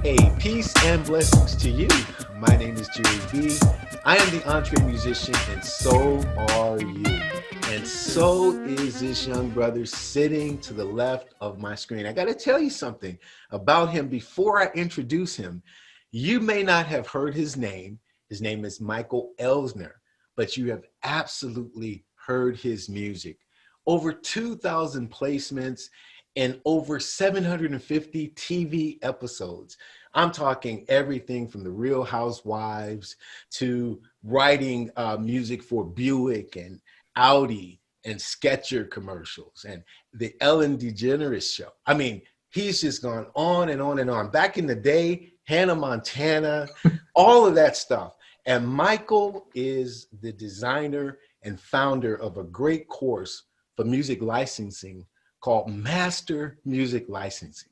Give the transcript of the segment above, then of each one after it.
Hey, peace and blessings to you. My name is Jere. I am the EntreMusician, and so are you. And so is this young brother sitting to the left of my screen. I got to tell you something about him before I introduce him. You may not have heard his name. His name is Michael Elsner, but you have absolutely heard his music. Over 2,000 placements and over 750 TV episodes. I'm talking everything from the Real Housewives to writing music for Buick and Audi and Sketcher commercials and the Ellen DeGeneres Show. I mean, he's just gone on and on and on. Back in the day, Hannah Montana, all of that stuff. And Michael is the designer and founder of a great course for music licensing called Master Music Licensing.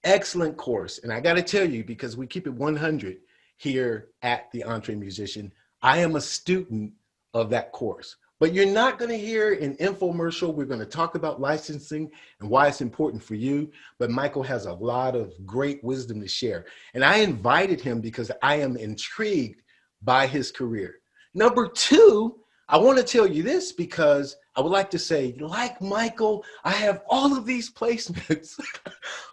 Excellent course. And I got to tell you, because we keep it 100 here at the EntreMusician, I am a student of that course. But you're not going to hear an infomercial. We're going to talk about licensing and why it's important for you. But Michael has a lot of great wisdom to share. And I invited him because I am intrigued by his career. Number two, I want to tell you this because I would like to say, like Michael, I have all of these placements,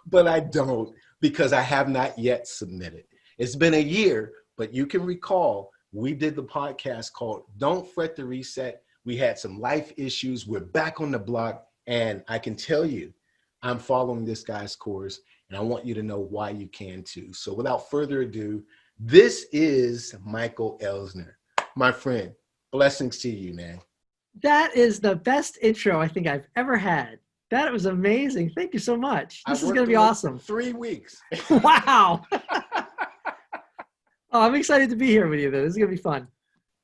but I don't because I have not yet submitted. It's been a year, but you can recall we did the podcast called Don't Fret the Reset. We had some life issues. We're back on the block, and I can tell you, I'm following this guy's course, and I want you to know why you can too. So without further ado, this is Michael Elsner, my friend. Blessings to you, man. That is the best intro I think I've ever had. That was amazing. Thank you so much. This is going to be awesome. 3 weeks. Wow. Oh, I'm excited to be here with you, though. This is going to be fun.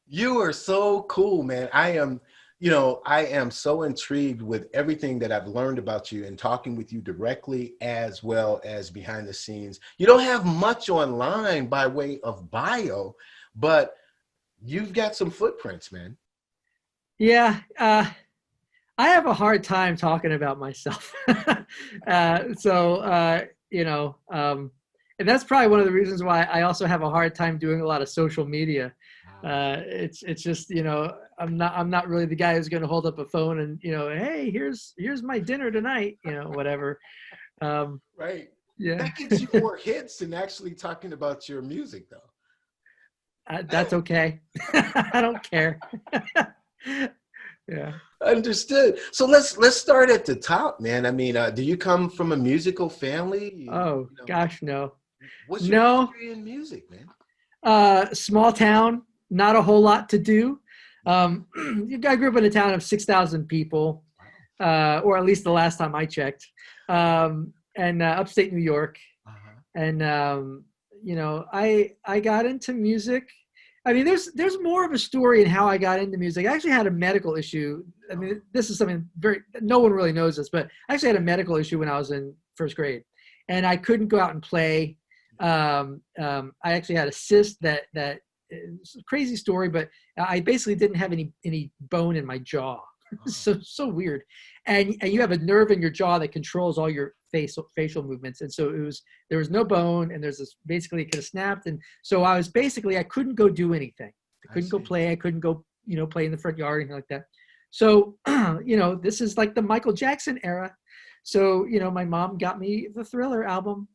You are so cool, man. I am so intrigued with everything that I've learned about you and talking with you directly as well as behind the scenes. You don't have much online by way of bio, but you've got some footprints, man. Yeah, I have a hard time talking about myself. And that's probably one of the reasons why I also have a hard time doing a lot of social media. It's just, I'm not really the guy who's going to hold up a phone and, hey, here's my dinner tonight, whatever. Right. Yeah. That gets you more hits than actually talking about your music, though. That's okay. I don't care. Yeah. Understood. So let's start at the top, man. I mean, do you come from a musical family? Gosh, no. What's your history in music, man? Small town, not a whole lot to do. I grew up in a town of 6,000 people, or at least the last time I checked, and upstate New York. And I got into music. I mean, there's more of a story in how I got into music. I actually had a medical issue. I mean, this is something no one really knows this, but I actually had a medical issue when I was in first grade, and I couldn't go out and play. I actually had a cyst that it's a crazy story, but I basically didn't have any bone in my jaw. So weird. And you have a nerve in your jaw that controls all your facial movements. And so there was no bone, and basically it could have snapped. And so I couldn't go do anything. I couldn't go play. I couldn't go, play in the front yard or anything like that. So, this is like the Michael Jackson era. So, my mom got me the Thriller album.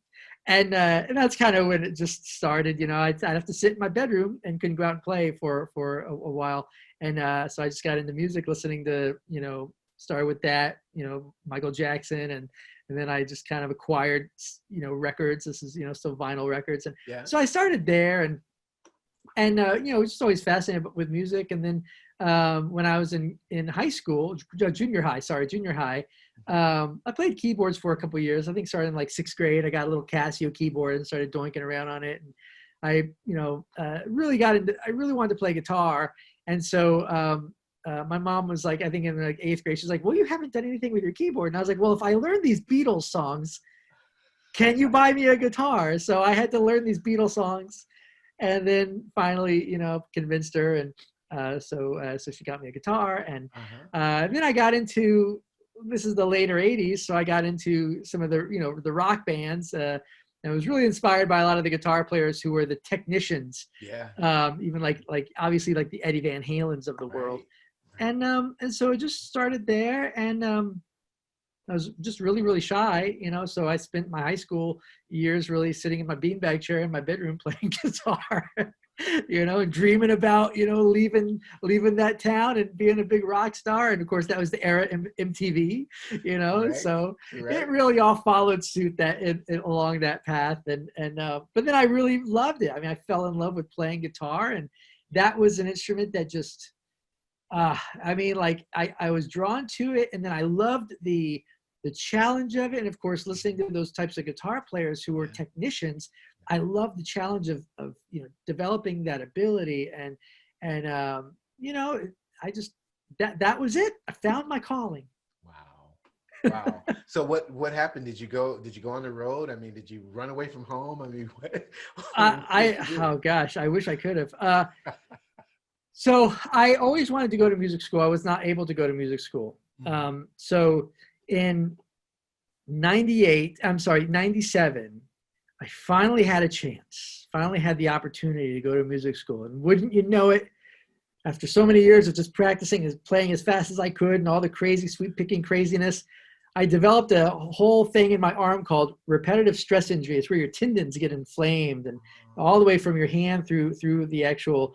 And that's kind of when it just started. I'd have to sit in my bedroom and couldn't go out and play for a while. And so I just got into music, listening to, started with that, Michael Jackson. And then I just kind of acquired, records. This is, still vinyl records. And so I started there and just always fascinated with music. And then when I was in junior high, I played keyboards for a couple of years. I think started in like 6th grade. I got a little Casio keyboard and started doinking around on it. And I really wanted to play guitar. And so my mom was like, I think in like 8th grade, she's like, well, you haven't done anything with your keyboard. And I was like, well, if I learn these Beatles songs, can you buy me a guitar? So I had to learn these Beatles songs. And then finally, convinced her. And so she got me a guitar. And then I got into, this is the later 80s. So I got into some of the, the rock bands. And it was really inspired by a lot of the guitar players who were the technicians. Yeah. Even like obviously like the Eddie Van Halens of the world. Right. And so it just started there. And I was just really, really shy, so I spent my high school years really sitting in my beanbag chair in my bedroom playing guitar, and dreaming about, leaving that town and being a big rock star. And of course, that was the era of MTV, Right. so Right. it really all followed suit along that path. But then I really loved it. I mean, I fell in love with playing guitar, and that was an instrument that just, I was drawn to it. And then I loved the challenge of it. And of course, listening to those types of guitar players who were technicians, I love the challenge of developing that ability. I just, that was it. I found my calling. Wow. So what happened? Did you go on the road? I mean, did you run away from home? I mean, what oh gosh, I wish I could have. So I always wanted to go to music school. I was not able to go to music school. So in 97, I finally had a chance, finally had the opportunity to go to music school. And wouldn't you know it, after so many years of just practicing and playing as fast as I could and all the crazy sweep picking craziness, I developed a whole thing in my arm called repetitive stress injury. It's where your tendons get inflamed, and all the way from your hand through the actual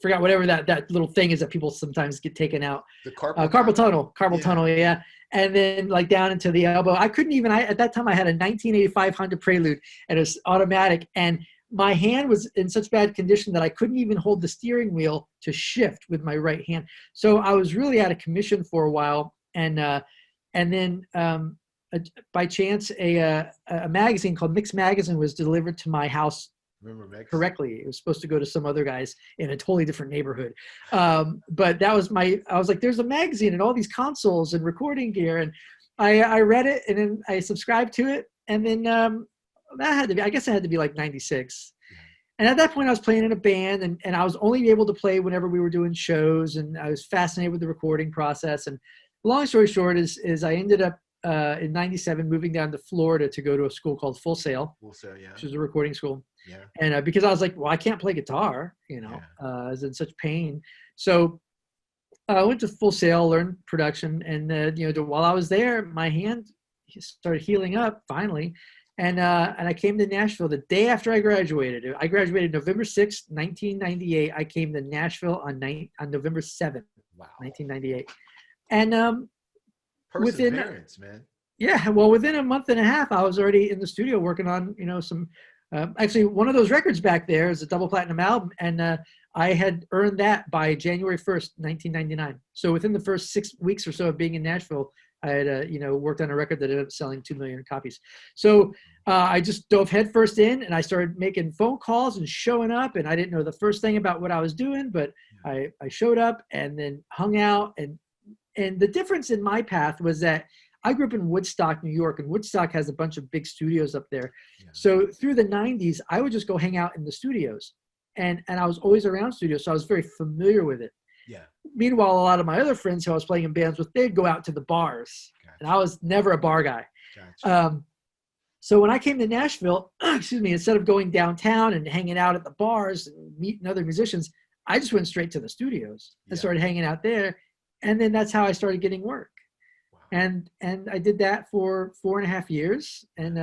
forgot whatever that little thing is that people sometimes get taken out. The carpal tunnel, yeah. And then like down into the elbow. I couldn't even. At that time I had a 1985 Honda Prelude, and it was automatic, and my hand was in such bad condition that I couldn't even hold the steering wheel to shift with my right hand. So I was really out of commission for a while, and then by chance a magazine called Mix Magazine was delivered to my house. Remember Mix? Correctly. It was supposed to go to some other guys in a totally different neighborhood. But that was I was like, there's a magazine and all these consoles and recording gear. And I read it, and then I subscribed to it. And then that had to be, I guess it had to be like 96. And at that point I was playing in a band, and I was only able to play whenever we were doing shows. And I was fascinated with the recording process. And long story short is I ended up in 97 moving down to Florida to go to a school called Full Sail, yeah. which is a recording school. Yeah. And because I was like, well, I can't play guitar, I was in such pain. So I went to Full Sail, learned production, and while I was there, my hand started healing up finally, and I came to Nashville the day after I graduated. I graduated November 6th, 1998. I came to Nashville on November 7th, 1998, and perseverance, man. Yeah, well, within a month and a half, I was already in the studio working on some. Actually, one of those records back there is a double platinum album, and I had earned that by January 1st, 1999. So within the first 6 weeks or so of being in Nashville, I had worked on a record that ended up selling 2 million copies. So I just dove headfirst in, and I started making phone calls and showing up. And I didn't know the first thing about what I was doing, but I showed up and then hung out. And the difference in my path was that I grew up in Woodstock, New York, and Woodstock has a bunch of big studios up there. Yeah. So through the 90s, I would just go hang out in the studios, and I was always around studios, so I was very familiar with it. Yeah. Meanwhile, a lot of my other friends who I was playing in bands with, they'd go out to the bars, and I was never a bar guy. Gotcha. So when I came to Nashville, instead of going downtown and hanging out at the bars and meeting other musicians, I just went straight to the studios and started hanging out there, and then that's how I started getting work. And I did that for 4.5 years, and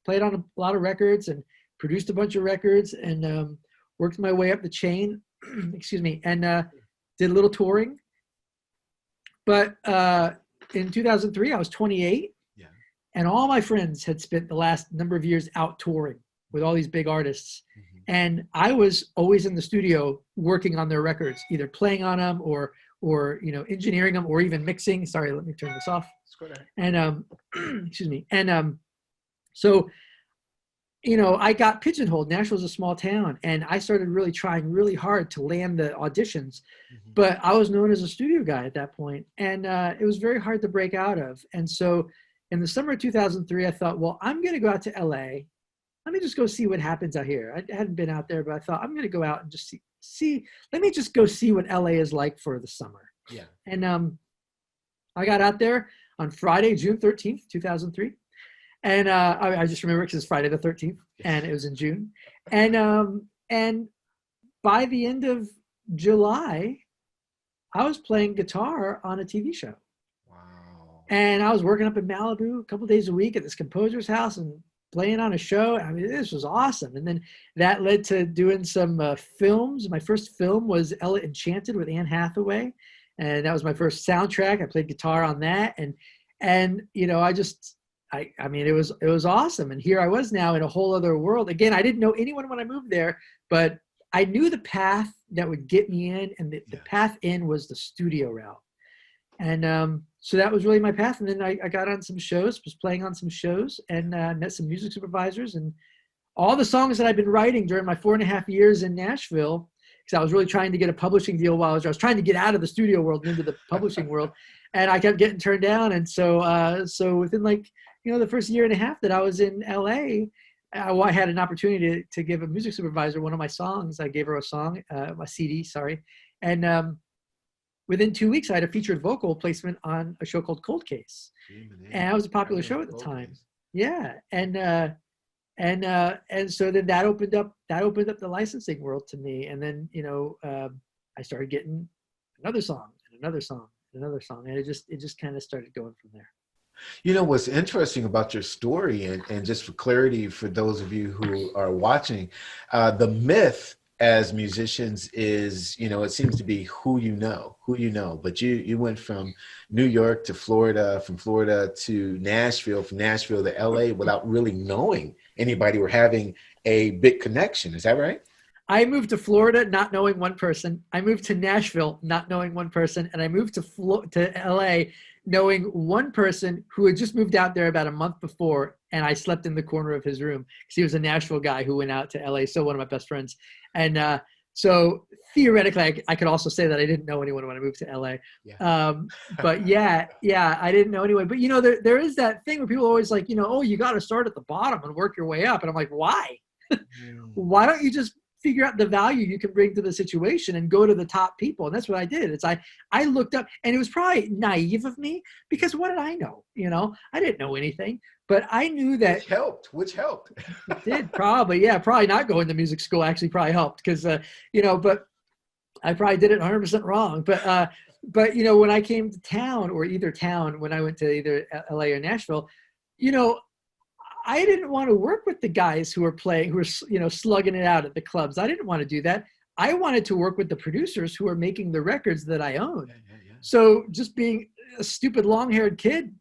played on a lot of records and produced a bunch of records, and worked my way up the chain. And did a little touring. But in 2003, I was 28, and all my friends had spent the last number of years out touring with all these big artists, and I was always in the studio working on their records, either playing on them or engineering them, or even mixing. Sorry, let me turn this off. And so I got pigeonholed. Nashville's a small town, and I started really trying really hard to land the auditions, but I was known as a studio guy at that point, and it was very hard to break out of. And so in the summer of 2003, I thought, well, I'm going to go out to LA. Let me just go see what happens out here. I hadn't been out there, but I thought I'm going to go out and just let me just go see what LA is like for the summer. Yeah. And I got out there on Friday, June 13th, 2003. And I just remember because it's Friday the 13th, and it was in June. And by the end of July, I was playing guitar on a TV show. Wow. And I was working up in Malibu a couple days a week at this composer's house and playing on a show. I mean, this was awesome. And then that led to doing some films. My first film was Ella Enchanted with Anne Hathaway. And that was my first soundtrack. I played guitar on that. And you know, I mean, it was awesome. And here I was now in a whole other world. Again, I didn't know anyone when I moved there, but I knew the path that would get me in, and the path in was the studio route. And so that was really my path. And then I got on some shows, was playing on some shows, and met some music supervisors. And all the songs that I've been writing during my 4.5 years in Nashville, because I was really trying to get a publishing deal while I was trying to get out of the studio world and into the publishing world. And I kept getting turned down. And so within the first 1.5 years that I was in LA, I had an opportunity to give a music supervisor one of my songs. I gave her a song, my CD, sorry. And within 2 weeks, I had a featured vocal placement on a show called Cold Case. And that was a popular show at the time. Yeah. And so then that opened up the licensing world to me. And then, I started getting another song and another song and another song. And it just kind of started going from there. You know, what's interesting about your story, and just for clarity for those of you who are watching, the myth as musicians is, it seems to be who you know, but you went from New York to Florida, from Florida to Nashville, from Nashville to LA without really knowing anybody or having a big connection. Is that right? I moved to Florida not knowing one person. I moved to Nashville not knowing one person. And I moved to LA knowing one person who had just moved out there about a month before. And I slept in the corner of his room because he was a Nashville guy who went out to LA. So one of my best friends. And so theoretically, I could also say that I didn't know anyone when I moved to LA. Yeah. But yeah, I didn't know anyone. But, there is that thing where people are always like, oh, you got to start at the bottom and work your way up. And I'm like, why? Why don't you just figure out the value you can bring to the situation and go to the top people? And that's what I did. I looked up, and it was probably naive of me because what did I know? I didn't know anything, but I knew that which helped. It did probably not going to music school actually probably helped because, but I probably did it 100% wrong. But when I came to town, or either town, when I went to either LA or Nashville, I didn't want to work with the guys who were slugging it out at the clubs. I didn't want to do that. I wanted to work with the producers who are making the records that I own. Yeah. So just being a stupid long-haired kid,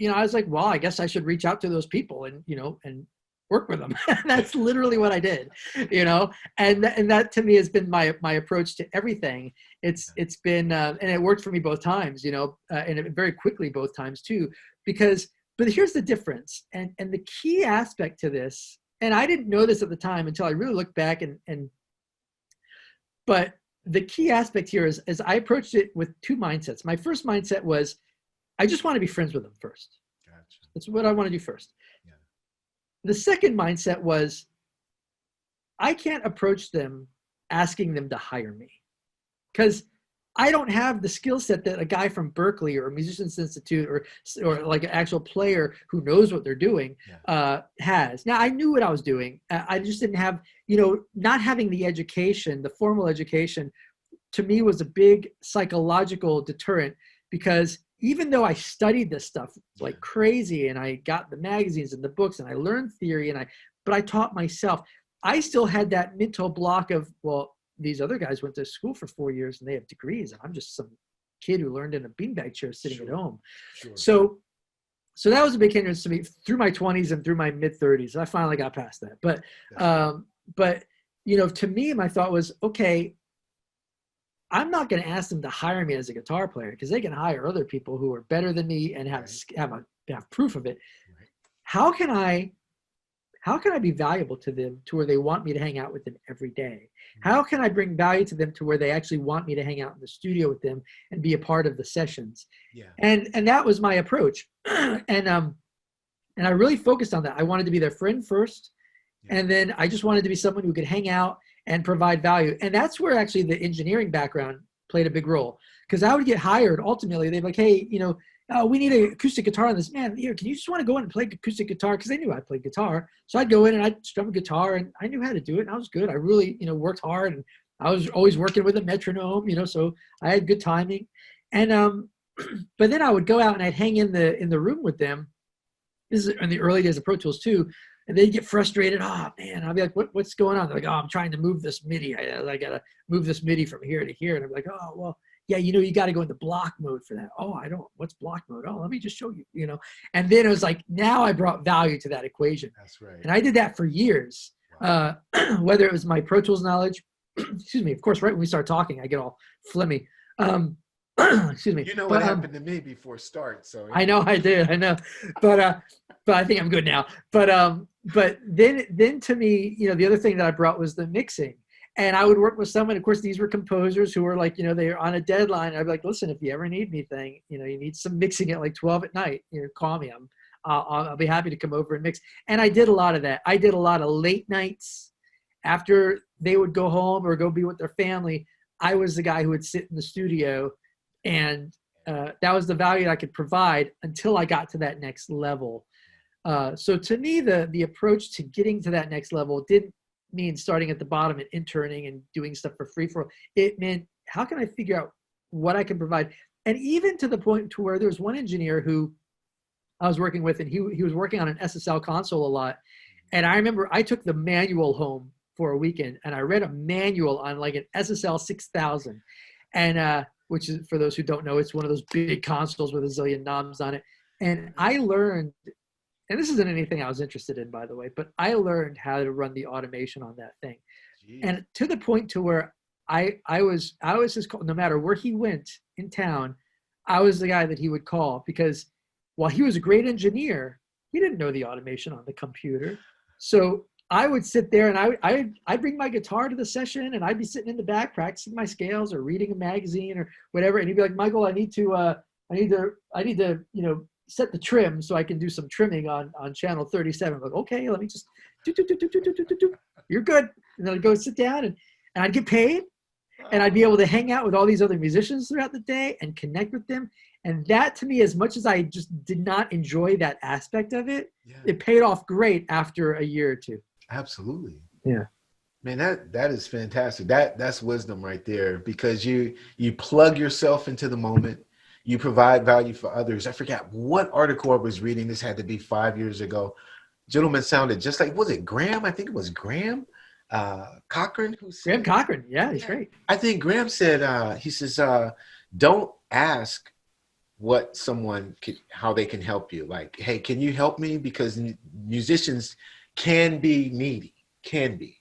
I was like, well, I guess I should reach out to those people and work with them. That's literally what I did, and that to me has been my approach to everything. It's been, and it worked for me both times, and it very quickly both times too, but here's the difference. And the key aspect to this, and I didn't know this at the time until I really looked back but the key aspect here is I approached it with two mindsets. My first mindset was, I just want to be friends with them first. Gotcha. That's what I want to do first. Yeah. The second mindset was, I can't approach them asking them to hire me because I don't have the skill set that a guy from Berkeley or Musicians Institute or like an actual player who knows what they're doing has. Now, I knew what I was doing. I just didn't have, not having the education, the formal education, to me was a big psychological deterrent, because even though I studied this stuff like crazy and I got the magazines and the books and I learned theory but I taught myself, I still had that mental block of, well, these other guys went to school for 4 years and they have degrees, and I'm just some kid who learned in a beanbag chair sitting at home. Sure. So that was a big hindrance to me through my 20s and through my mid 30s. I finally got past that. But to me, my thought was, okay, I'm not going to ask them to hire me as a guitar player because they can hire other people who are better than me and have proof of it. Right. How can I be valuable to them to where they want me to hang out with them every day? How can I bring value to them to where they actually want me to hang out in the studio with them and be a part of the sessions? Yeah. And that was my approach. And I really focused on that. I wanted to be their friend first. Yeah. And then I just wanted to be someone who could hang out and provide value. And that's where actually the engineering background played a big role, because I would get hired. Ultimately, they'd be like, hey, oh, we need an acoustic guitar on this. Man, here, can you just want to go in and play acoustic guitar? Because they knew I played guitar. So I'd go in and I'd strum a guitar, and I knew how to do it. And I was good. I really, worked hard, and I was always working with a metronome, so I had good timing. And but then I would go out and I'd hang in the room with them. This is in the early days of Pro Tools too. And they'd get frustrated. Oh man, I'd be like, what's going on? They're like, oh, I'm trying to move this MIDI. I gotta move this MIDI from here to here. And I'm like, oh, well, yeah, you got to go into block mode for that. Oh, what's block mode? Oh, let me just show you, And then it was like, now I brought value to that equation. That's right. And I did that for years. Wow. Whether it was my Pro Tools knowledge, excuse me, of course, right when we start talking, I get all phlegmy. Excuse me. You know what happened to me before start, so. I know I did. I know. But I think I'm good now. But then to me, the other thing that I brought was the mixing. And I would work with someone, of course, these were composers who were like, they're on a deadline. I'd be like, listen, if you ever need anything, you need some mixing at like 12 at night, call me. I'll be happy to come over and mix. And I did a lot of that. I did a lot of late nights after they would go home or go be with their family. I was the guy who would sit in the studio, and that was the value I could provide until I got to that next level. So to me, the approach to getting to that next level didn't mean starting at the bottom and interning and doing stuff for free. It meant, how can I figure out what I can provide? And even to the point to where there was one engineer who I was working with, and he was working on an SSL console a lot. And I remember I took the manual home for a weekend, and I read a manual on like an SSL 6000, and which is, for those who don't know, it's one of those big consoles with a zillion knobs on it. And I learned, and this isn't anything I was interested in, by the way, but I learned how to run the automation on that thing. Jeez. And to the point to where I was his call, no matter where he went in town, I was the guy that he would call, because while he was a great engineer, he didn't know the automation on the computer. So I would sit there and I'd bring my guitar to the session, and I'd be sitting in the back practicing my scales or reading a magazine or whatever. And he'd be like, Michael, I need to set the trim so I can do some trimming on channel 37. I'm like, okay, let me just do. You're good. And then I'd go sit down and I'd get paid, and I'd be able to hang out with all these other musicians throughout the day and connect with them. And that, to me, as much as I just did not enjoy that aspect of it, it paid off great after a year or two. Absolutely. Yeah. Man, that is fantastic. That's wisdom right there, because you plug yourself into the moment. You provide value for others. I forgot what article I was reading. This had to be 5 years ago. Gentleman sounded just like, was it Graham? I think it was Graham Cochran. Graham Cochran. Yeah, he's great. I think Graham said, he says, don't ask what how they can help you. Like, hey, can you help me? Because musicians can be needy, maybe.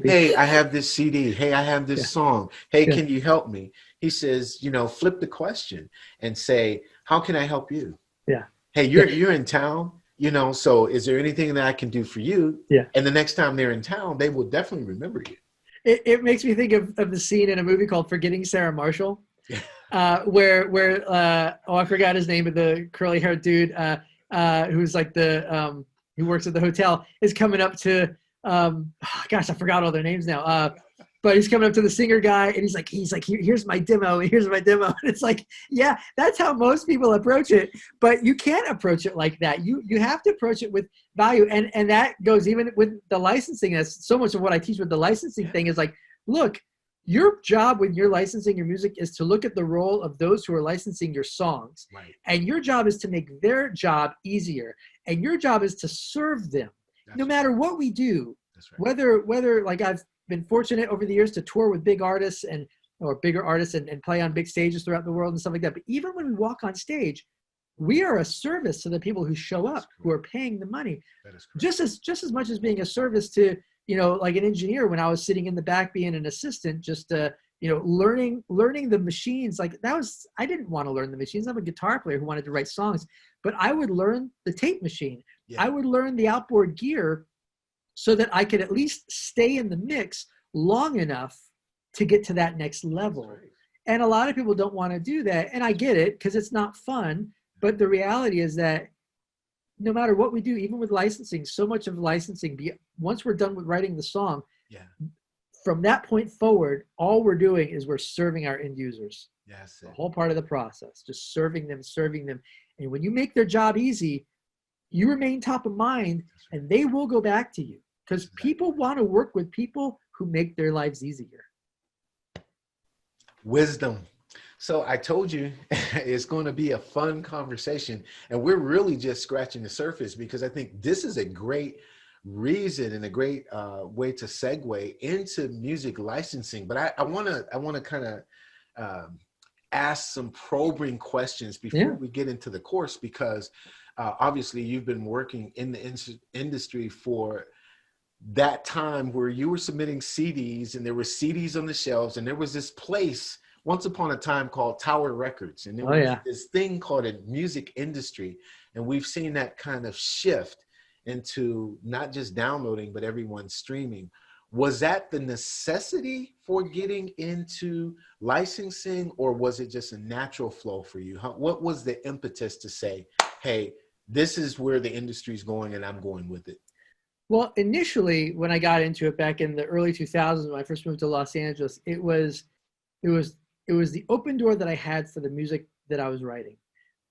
Hey, I have this CD. Hey, I have this song. Hey, can you help me? He says, flip the question and say, how can I help you? Yeah. Hey, you're in town, so is there anything that I can do for you? Yeah. And the next time they're in town, they will definitely remember you. It makes me think of the scene in a movie called Forgetting Sarah Marshall, where I forgot his name, but the curly haired dude who's like who works at the hotel is coming up to, gosh, I forgot all their names now. But he's coming up to the singer guy, and he's like, here's my demo. And it's like, yeah, that's how most people approach it. But you can't approach it like that. You have to approach it with value. And that goes even with the licensing. That's so much of what I teach with the licensing thing is like, look, your job when you're licensing your music is to look at the role of those who are licensing your songs. Right. And your job is to make their job easier. And your job is to serve them. That's no matter what we do. That's right. Whether like I've been fortunate over the years to tour with big artists or bigger artists and play on big stages throughout the world and stuff like that. But even when we walk on stage, we are a service to the people who show up, who are paying the money. That is correct. Just as much as being a service to, like an engineer when I was sitting in the back being an assistant, just learning the machines. Like I didn't want to learn the machines. I'm a guitar player who wanted to write songs, but I would learn the tape machine. Yeah. I would learn the outboard gear so that I could at least stay in the mix long enough to get to that next level. Right. And a lot of people don't want to do that. And I get it, because it's not fun. But the reality is that no matter what we do, even with licensing, so much of licensing, once we're done with writing the song, from that point forward, all we're doing is we're serving our end users. Yes. The whole part of the process, just serving them. And when you make their job easy, you remain top of mind, and they will go back to you, because people want to work with people who make their lives easier. Wisdom. So I told you it's going to be a fun conversation, and we're really just scratching the surface, because I think this is a great reason and a great way to segue into music licensing. But I want to kind of ask some probing questions before we get into the course, because obviously you've been working in the industry for that time where you were submitting CDs, and there were CDs on the shelves, and there was this place once upon a time called Tower Records, and there was this thing called a music industry, and we've seen that kind of shift into not just downloading, but everyone streaming. Was that the necessity for getting into licensing, or was it just a natural flow for you? What was the impetus to say, hey, this is where the industry is going and I'm going with it? Well, initially, when I got into it back in the early 2000s, when I first moved to Los Angeles, it was the open door that I had for the music that I was writing.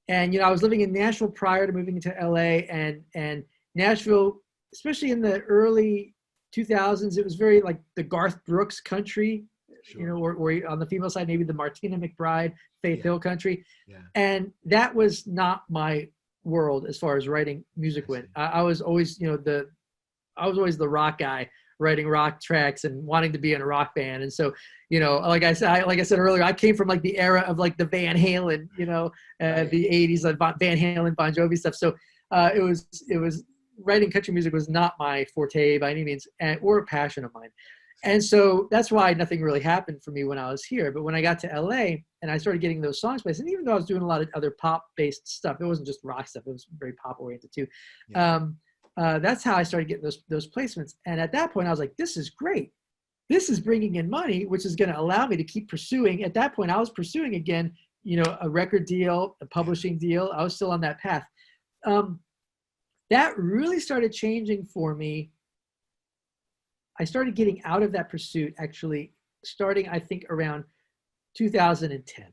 And, you know, I was living in Nashville prior to moving to LA, and Nashville, especially in the early 2000s, it was very like the Garth Brooks country, you know, or on the female side, maybe the Martina McBride, Faith Hill country. And that was not my world as far as writing music went. I was always, you know, I was always the rock guy, writing rock tracks and wanting to be in a rock band. And so, you know, like I said earlier, I came from like the era of like the Van Halen, you know, the 80s, like Van Halen, Bon Jovi stuff. So it was writing country music was not my forte by any means, or a passion of mine. And so that's why nothing really happened for me when I was here. But when I got to LA and I started getting those songs placed, and even though I was doing a lot of other pop-based stuff, it wasn't just rock stuff, it was very pop-oriented too. That's how I started getting those placements. And at that point, I was like, this is great. This is bringing in money, which is going to allow me to keep pursuing. At that point, I was pursuing again, you know, a record deal, a publishing deal. I was still on that path. That really started changing for me. I started getting out of that pursuit, actually, starting, I think, around 2010.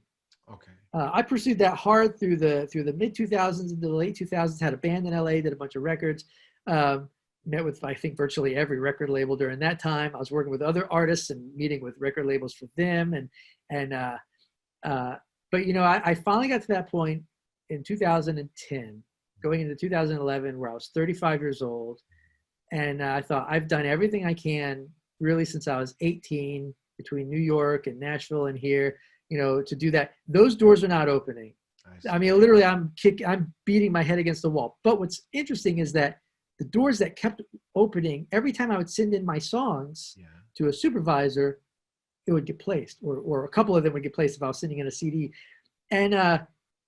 Okay. I pursued that hard through the mid 2000s into the late 2000s. Had a band in LA, did a bunch of records. Met with, I think, virtually every record label during that time. I was working with other artists and meeting with record labels for them. But you know, I finally got to that point in 2010, going into 2011, where I was 35 years old, and I thought, I've done everything I can really since I was 18, between New York and Nashville and here, you know, to do that. Those doors are not opening. I mean, literally, I'm beating my head against the wall. But what's interesting is that the doors that kept opening, every time I would send in my songs to a supervisor, it would get placed, or a couple of them would get placed if I was sending in a CD. And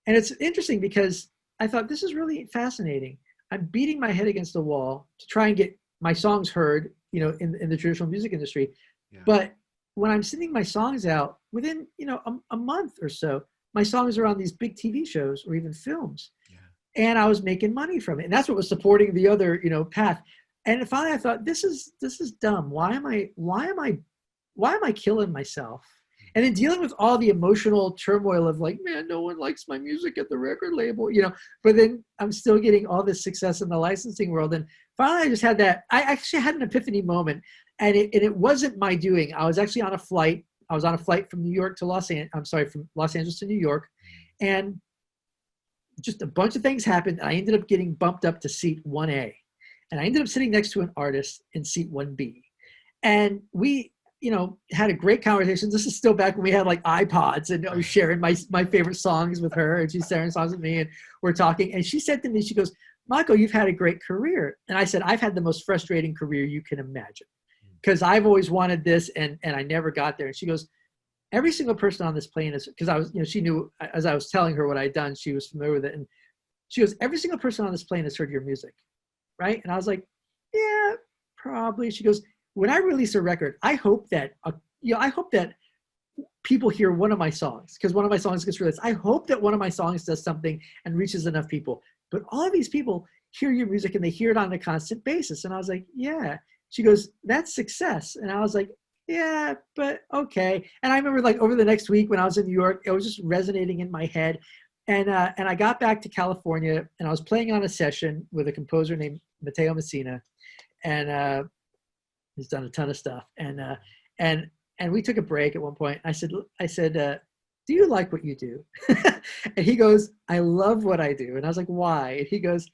it's interesting because I thought, this is really fascinating. I'm beating my head against the wall to try and get my songs heard, you know, in the traditional music industry. But when I'm sending my songs out, within, you know, a month or so, my songs are on these big TV shows or even films. And I was making money from it. And that's what was supporting the other, you know, path. And finally I thought, this is dumb. Why am I killing myself? And then dealing with all the emotional turmoil of like, man, no one likes my music at the record label, you know, but then I'm still getting all this success in the licensing world. And finally I just had I actually had an epiphany moment, and it wasn't my doing. I was actually on a flight. I was on a flight from New York to from Los Angeles to New York. And just a bunch of things happened. I ended up getting bumped up to seat 1A. And I ended up sitting next to an artist in seat 1B. And we, you know, had a great conversation. This is still back when we had like iPods, and I was sharing my favorite songs with her, and she's sharing songs with me, and we're talking. And she said to me, she goes, Michael, you've had a great career. And I said, I've had the most frustrating career you can imagine, because I've always wanted this, and I never got there. And she goes, every single person on this plane is, because I was, you know, she knew as I was telling her what I'd done, she was familiar with it. And she goes, every single person on this plane has heard your music, right? And I was like, yeah, probably. She goes, when I release a record, I hope that, I hope that people hear one of my songs, because one of my songs gets released. I hope that one of my songs does something and reaches enough people. But all of these people hear your music and they hear it on a constant basis. And I was like, yeah. She goes, that's success. And I was like, yeah, but okay. And I remember like over the next week when I was in New York, it was just resonating in my head. And I got back to California and I was playing on a session with a composer named Matteo Messina. And he's done a ton of stuff. And and we took a break at one point. I said, do you like what you do? And he goes, I love what I do. And I was like, why? And he goes,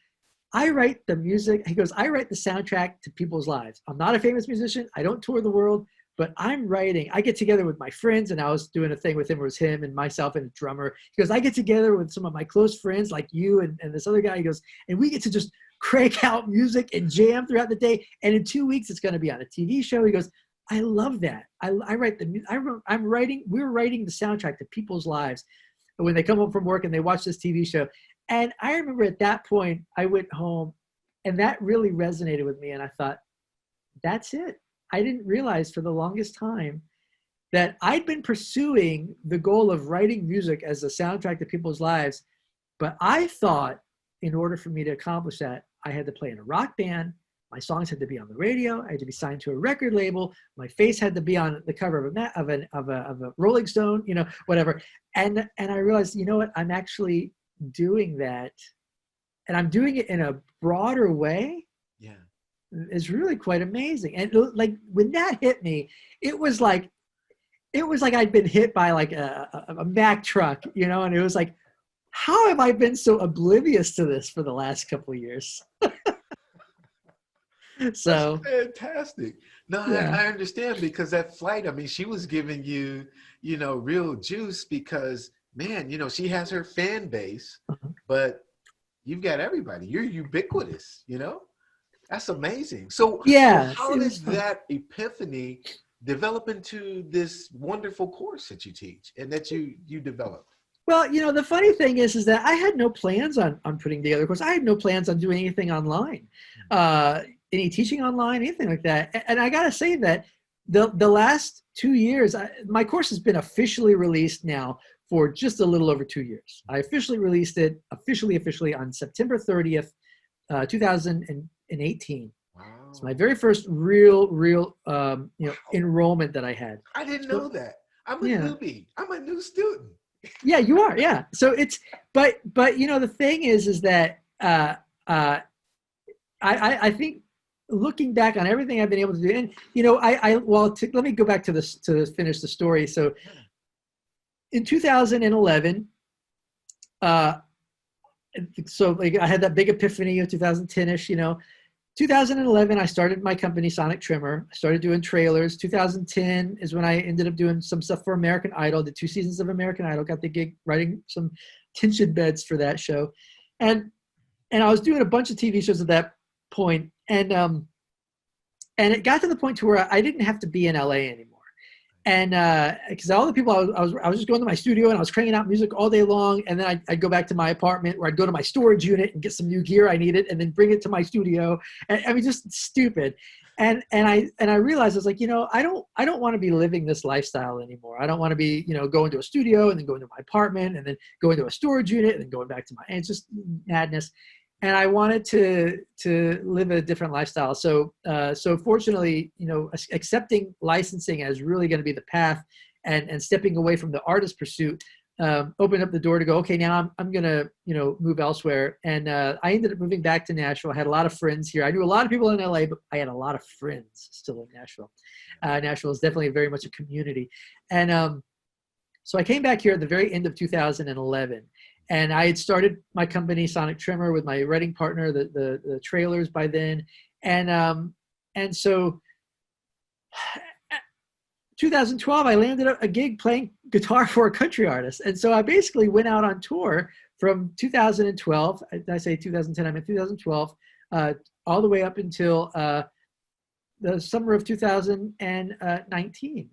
I write the music. He goes, I write the soundtrack to people's lives. I'm not a famous musician. I don't tour the world, but I'm writing. I get together with my friends, and I was doing a thing with him. It was him and myself and a drummer. He goes, I get together with some of my close friends like you and this other guy. He goes, and we get to just crank out music and jam throughout the day. And in 2 weeks, it's going to be on a TV show. He goes, I love that. I write we're writing the soundtrack to people's lives when they come home from work and they watch this TV show. And I remember at that point, I went home and that really resonated with me. And I thought, that's it. I didn't realize for the longest time that I'd been pursuing the goal of writing music as a soundtrack to people's lives. But I thought in order for me to accomplish that, I had to play in a rock band. My songs had to be on the radio. I had to be signed to a record label. My face had to be on the cover of a Rolling Stone, whatever. And I realized, you know what? I'm actually doing that, and I'm doing it in a broader way. Yeah, it's really quite amazing. And like when that hit me, it was like I'd been hit by like a Mack truck, and it was like, how have I been so oblivious to this for the last couple of years? So that's fantastic. No, yeah. I understand, because that flight, I mean, she was giving you, real juice, because man, she has her fan base, but you've got everybody. You're ubiquitous, That's amazing. So, Yeah, how did that epiphany develop into this wonderful course that you teach and that you developed? Well, the funny thing is that I had no plans on putting together a course. I had no plans on doing anything online, any teaching online, anything like that. And I got to say that the last 2 years, my course has been officially released now for just a little over 2 years. I officially released it officially on September 30th, 2018. Wow. It's my very first real enrollment that I had. I didn't know that. I'm a newbie. I'm a new student. Yeah, you are. Yeah. So it's, but the thing is that I think looking back on everything I've been able to do, and let me go back to this to finish the story. So in 2011, so like I had that big epiphany of 2010-ish, 2011, I started my company, Sonic Trimmer. I started doing trailers. 2010 is when I ended up doing some stuff for American Idol. Did 2 seasons of American Idol. Got the gig writing some tension beds for that show. And I was doing a bunch of TV shows at that point. And it got to the point to where I didn't have to be in LA anymore. And because all the people I was just going to my studio and I was cranking out music all day long, and then I'd go back to my apartment, where I'd go to my storage unit and get some new gear I needed, and then bring it to my studio. And I mean, just stupid. And I realized I was like, I don't want to be living this lifestyle anymore. I don't want to be going to a studio and then going to my apartment and then going to a storage unit and then going back to and it's just madness. And I wanted to live a different lifestyle. So fortunately, accepting licensing as really going to be the path, and stepping away from the artist pursuit opened up the door to go, okay, now I'm going to move elsewhere. And I ended up moving back to Nashville. I had a lot of friends here. I knew a lot of people in LA, but I had a lot of friends still in Nashville. Nashville is definitely very much a community. And so I came back here at the very end of 2011. And I had started my company, Sonic Trimmer, with my writing partner, the trailers by then. And so 2012, I landed a gig playing guitar for a country artist. And so I basically went out on tour from 2012. I say 2010, I meant 2012, all the way up until the summer of 2019.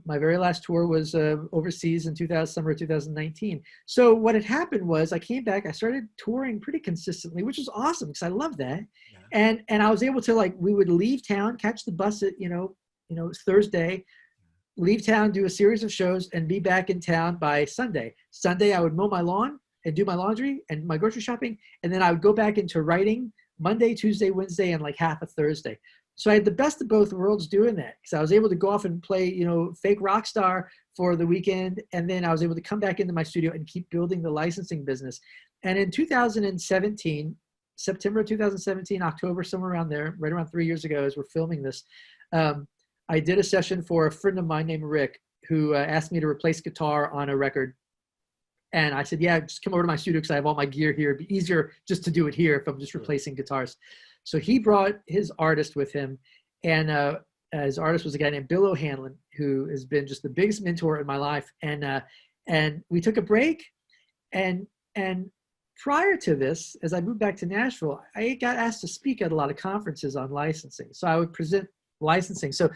My very last tour was overseas in summer of 2019. So what had happened was I came back, I started touring pretty consistently, which was awesome because I love that. Yeah. And I was able to, we would leave town, catch the bus at, Thursday, leave town, do a series of shows, and be back in town by Sunday. Sunday, I would mow my lawn and do my laundry and my grocery shopping. And then I would go back into writing Monday, Tuesday, Wednesday, and half a Thursday. So I had the best of both worlds doing that, because I was able to go off and play, fake rock star for the weekend. And then I was able to come back into my studio and keep building the licensing business. And in 2017, September 2017, October, somewhere around there, right around 3 years ago, as we're filming this, I did a session for a friend of mine named Rick, who asked me to replace guitar on a record. And I said, yeah, just come over to my studio because I have all my gear here. It'd be easier just to do it here if I'm just replacing guitars. So he brought his artist with him. And his artist was a guy named Bill O'Hanlon, who has been just the biggest mentor in my life. And we took a break. And prior to this, as I moved back to Nashville, I got asked to speak at a lot of conferences on licensing. So I would present licensing. So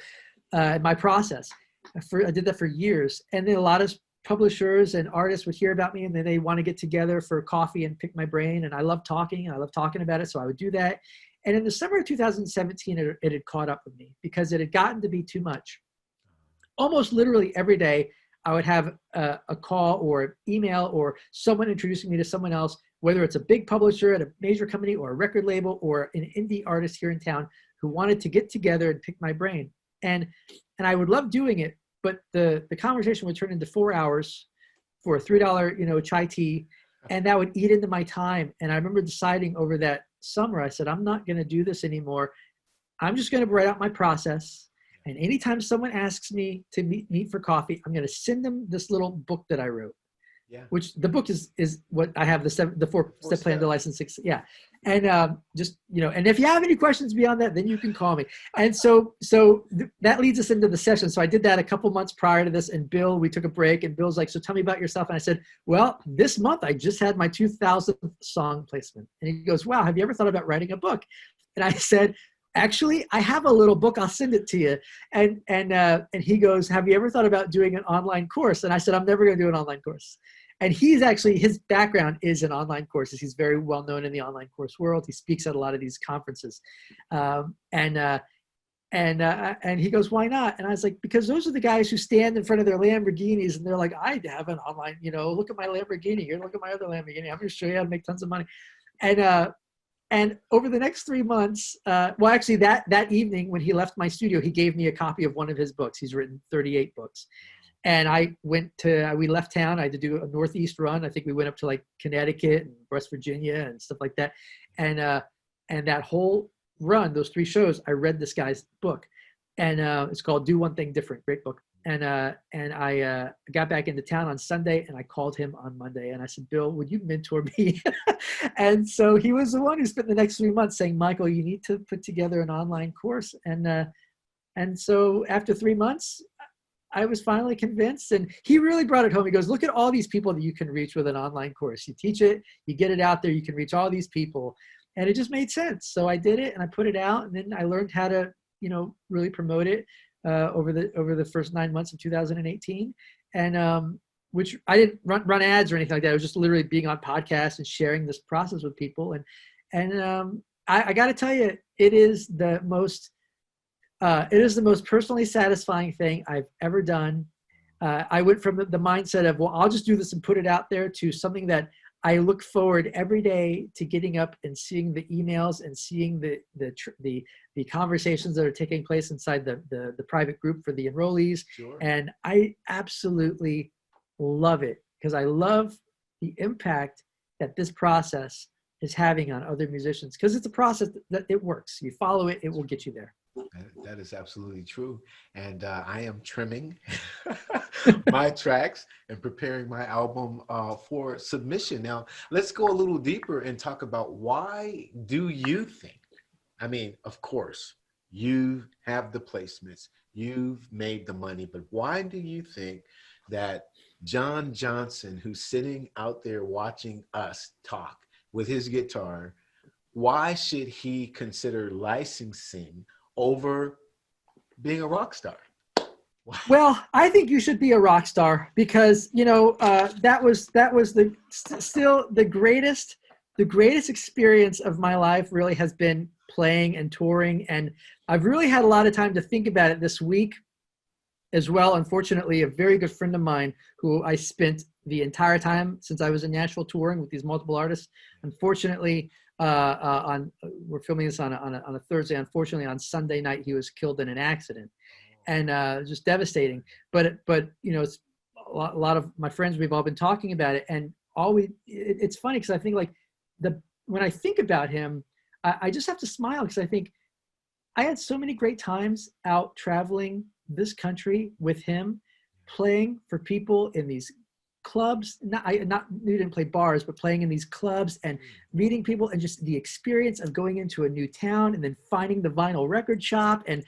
my process, I did that for years. And then a lot of publishers and artists would hear about me, and then they want to get together for coffee and pick my brain. And I love talking, and I love talking about it. So I would do that. And in the summer of 2017, it had caught up with me because it had gotten to be too much. Almost literally every day, I would have a call or an email or someone introducing me to someone else, whether it's a big publisher at a major company or a record label or an indie artist here in town who wanted to get together and pick my brain. And I would love doing it, but the conversation would turn into 4 hours for a $3, chai tea, and that would eat into my time. And I remember deciding over that summer, I said, I'm not going to do this anymore. I'm just going to write out my process. And anytime someone asks me to meet for coffee, I'm going to send them this little book that I wrote. Yeah. Which the book is what I have, the four-step plan to licensing. Yeah. And and if you have any questions beyond that, then you can call me. And so that leads us into the session. So I did that a couple months prior to this, and Bill, we took a break, and Bill's like, so tell me about yourself. And I said, well, this month I just had my 2000th song placement. And he goes, wow, have you ever thought about writing a book? And I said, actually, I have a little book. I'll send it to you. And he goes, have you ever thought about doing an online course? And I said, I'm never going to do an online course. And his background is in online courses. He's very well known in the online course world. He speaks at a lot of these conferences. And he goes, why not? And I was like, because those are the guys who stand in front of their Lamborghinis and they're like, I have an online, look at my Lamborghini. Here, look at my other Lamborghini. I'm going to show you how to make tons of money. And over the next 3 months, actually that evening when he left my studio, he gave me a copy of one of his books. He's written 38 books. And we left town. I had to do a Northeast run. I think we went up to like Connecticut and West Virginia and stuff like that. And that whole run, those 3 shows, I read this guy's book. And it's called Do One Thing Different. Great book. And I got back into town on Sunday, and I called him on Monday, and I said, Bill, would you mentor me? And so he was the one who spent the next 3 months saying, Michael, you need to put together an online course. And so after 3 months, I was finally convinced, and he really brought it home. He goes, look at all these people that you can reach with an online course. You teach it, you get it out there, you can reach all these people. And it just made sense. So I did it, and I put it out, and then I learned how to, really promote it over the first 9 months of 2018. And which I didn't run ads or anything like that. It was just literally being on podcasts and sharing this process with people. And I got to tell you, it is the most personally satisfying thing I've ever done. I went from the mindset of, well, I'll just do this and put it out there, to something that I look forward every day to getting up and seeing the emails and seeing the conversations that are taking place inside the private group for the enrollees. Sure. And I absolutely love it, because I love the impact that this process is having on other musicians, because it's a process that it works. You follow it, it will get you there. That is absolutely true. And I am trimming my tracks and preparing my album for submission. Now, let's go a little deeper and talk about, why do you think, I mean, of course, you have the placements, you've made the money, but why do you think that John Johnson, who's sitting out there watching us talk with his guitar, why should he consider licensing over being a rock star? Well, I think you should be a rock star, because that was still the greatest experience of my life. Really has been playing and touring, and I've really had a lot of time to think about it this week as well. Unfortunately, a very good friend of mine, who I spent the entire time since I was in Nashville touring with these multiple artists, unfortunately we're filming this on a Thursday. Unfortunately, on Sunday night, he was killed in an accident, and just devastating. But it's a lot of my friends, we've all been talking about it, and it's funny because I think like when I think about him, I just have to smile because I think I had so many great times out traveling this country with him, playing for people in these clubs. You didn't play bars, but playing in these clubs and meeting people, and just the experience of going into a new town and then finding the vinyl record shop and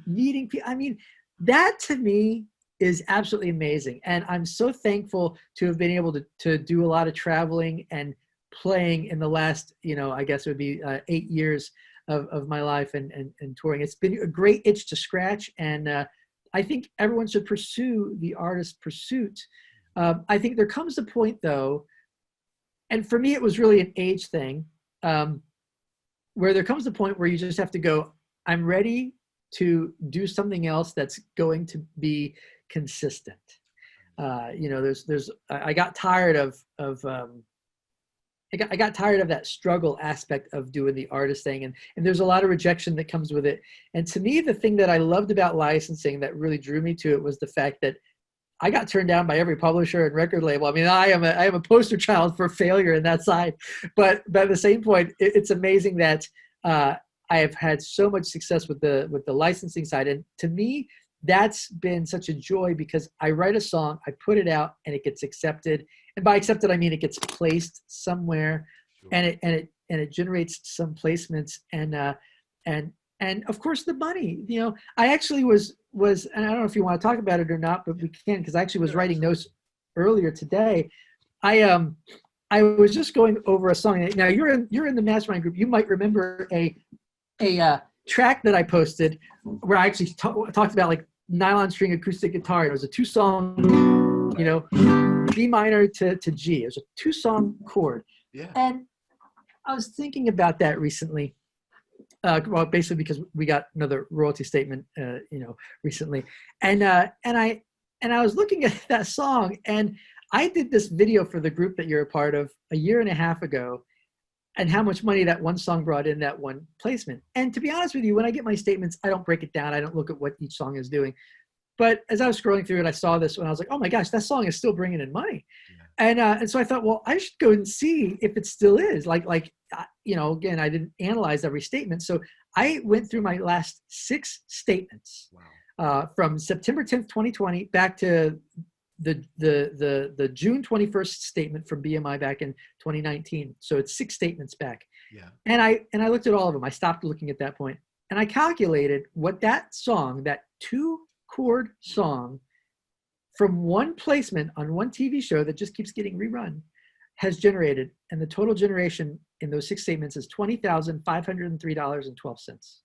meeting people. I mean, that to me is absolutely amazing. And I'm so thankful to have been able to do a lot of traveling and playing in the last, I guess it would be 8 years of my life and touring. It's been a great itch to scratch. And I think everyone should pursue the artist pursuit. I think there comes a point though, and for me, it was really an age thing, where there comes a point where you just have to go, I'm ready to do something else that's going to be consistent. I got tired I got tired of that struggle aspect of doing the artist thing. And there's a lot of rejection that comes with it. And to me, the thing that I loved about licensing that really drew me to it was the fact that I got turned down by every publisher and record label. I mean, I am a poster child for failure in that side. But at the same point, it's amazing that I have had so much success with the licensing side. And to me, that's been such a joy because I write a song, I put it out, and it gets accepted. And by accepted, I mean it gets placed somewhere, sure. and it generates some placements, and of course the money. I actually was, and I don't know if you want to talk about it or not, but we can, because I actually was writing notes earlier today. I was just going over a song. Now you're in the mastermind group. You might remember a track that I posted where I actually talked about like nylon string acoustic guitar. It was a 2-song, B minor to G. It was a 2-song chord. Yeah. And I was thinking about that recently. Well, basically because we got another royalty statement, recently. And I was looking at that song, and I did this video for the group that you're a part of a year and a half ago, and how much money that one song brought in that one placement. And to be honest with you, when I get my statements, I don't break it down. I don't look at what each song is doing. But as I was scrolling through it, I saw this and I was like, oh my gosh, that song is still bringing in money. Yeah. And so I thought, well, I should go and see if it still is. Again, I didn't analyze every statement. So I went through my last 6 statements. Wow. From September 10th, 2020 back to the June 21st statement from BMI back in 2019. So it's 6 statements back. Yeah. And I looked at all of them. I stopped looking at that point, and I calculated what that song, that 2-chord song from one placement on one TV show that just keeps getting rerun, has generated. And the total generation in those 6 statements is $20,503.12.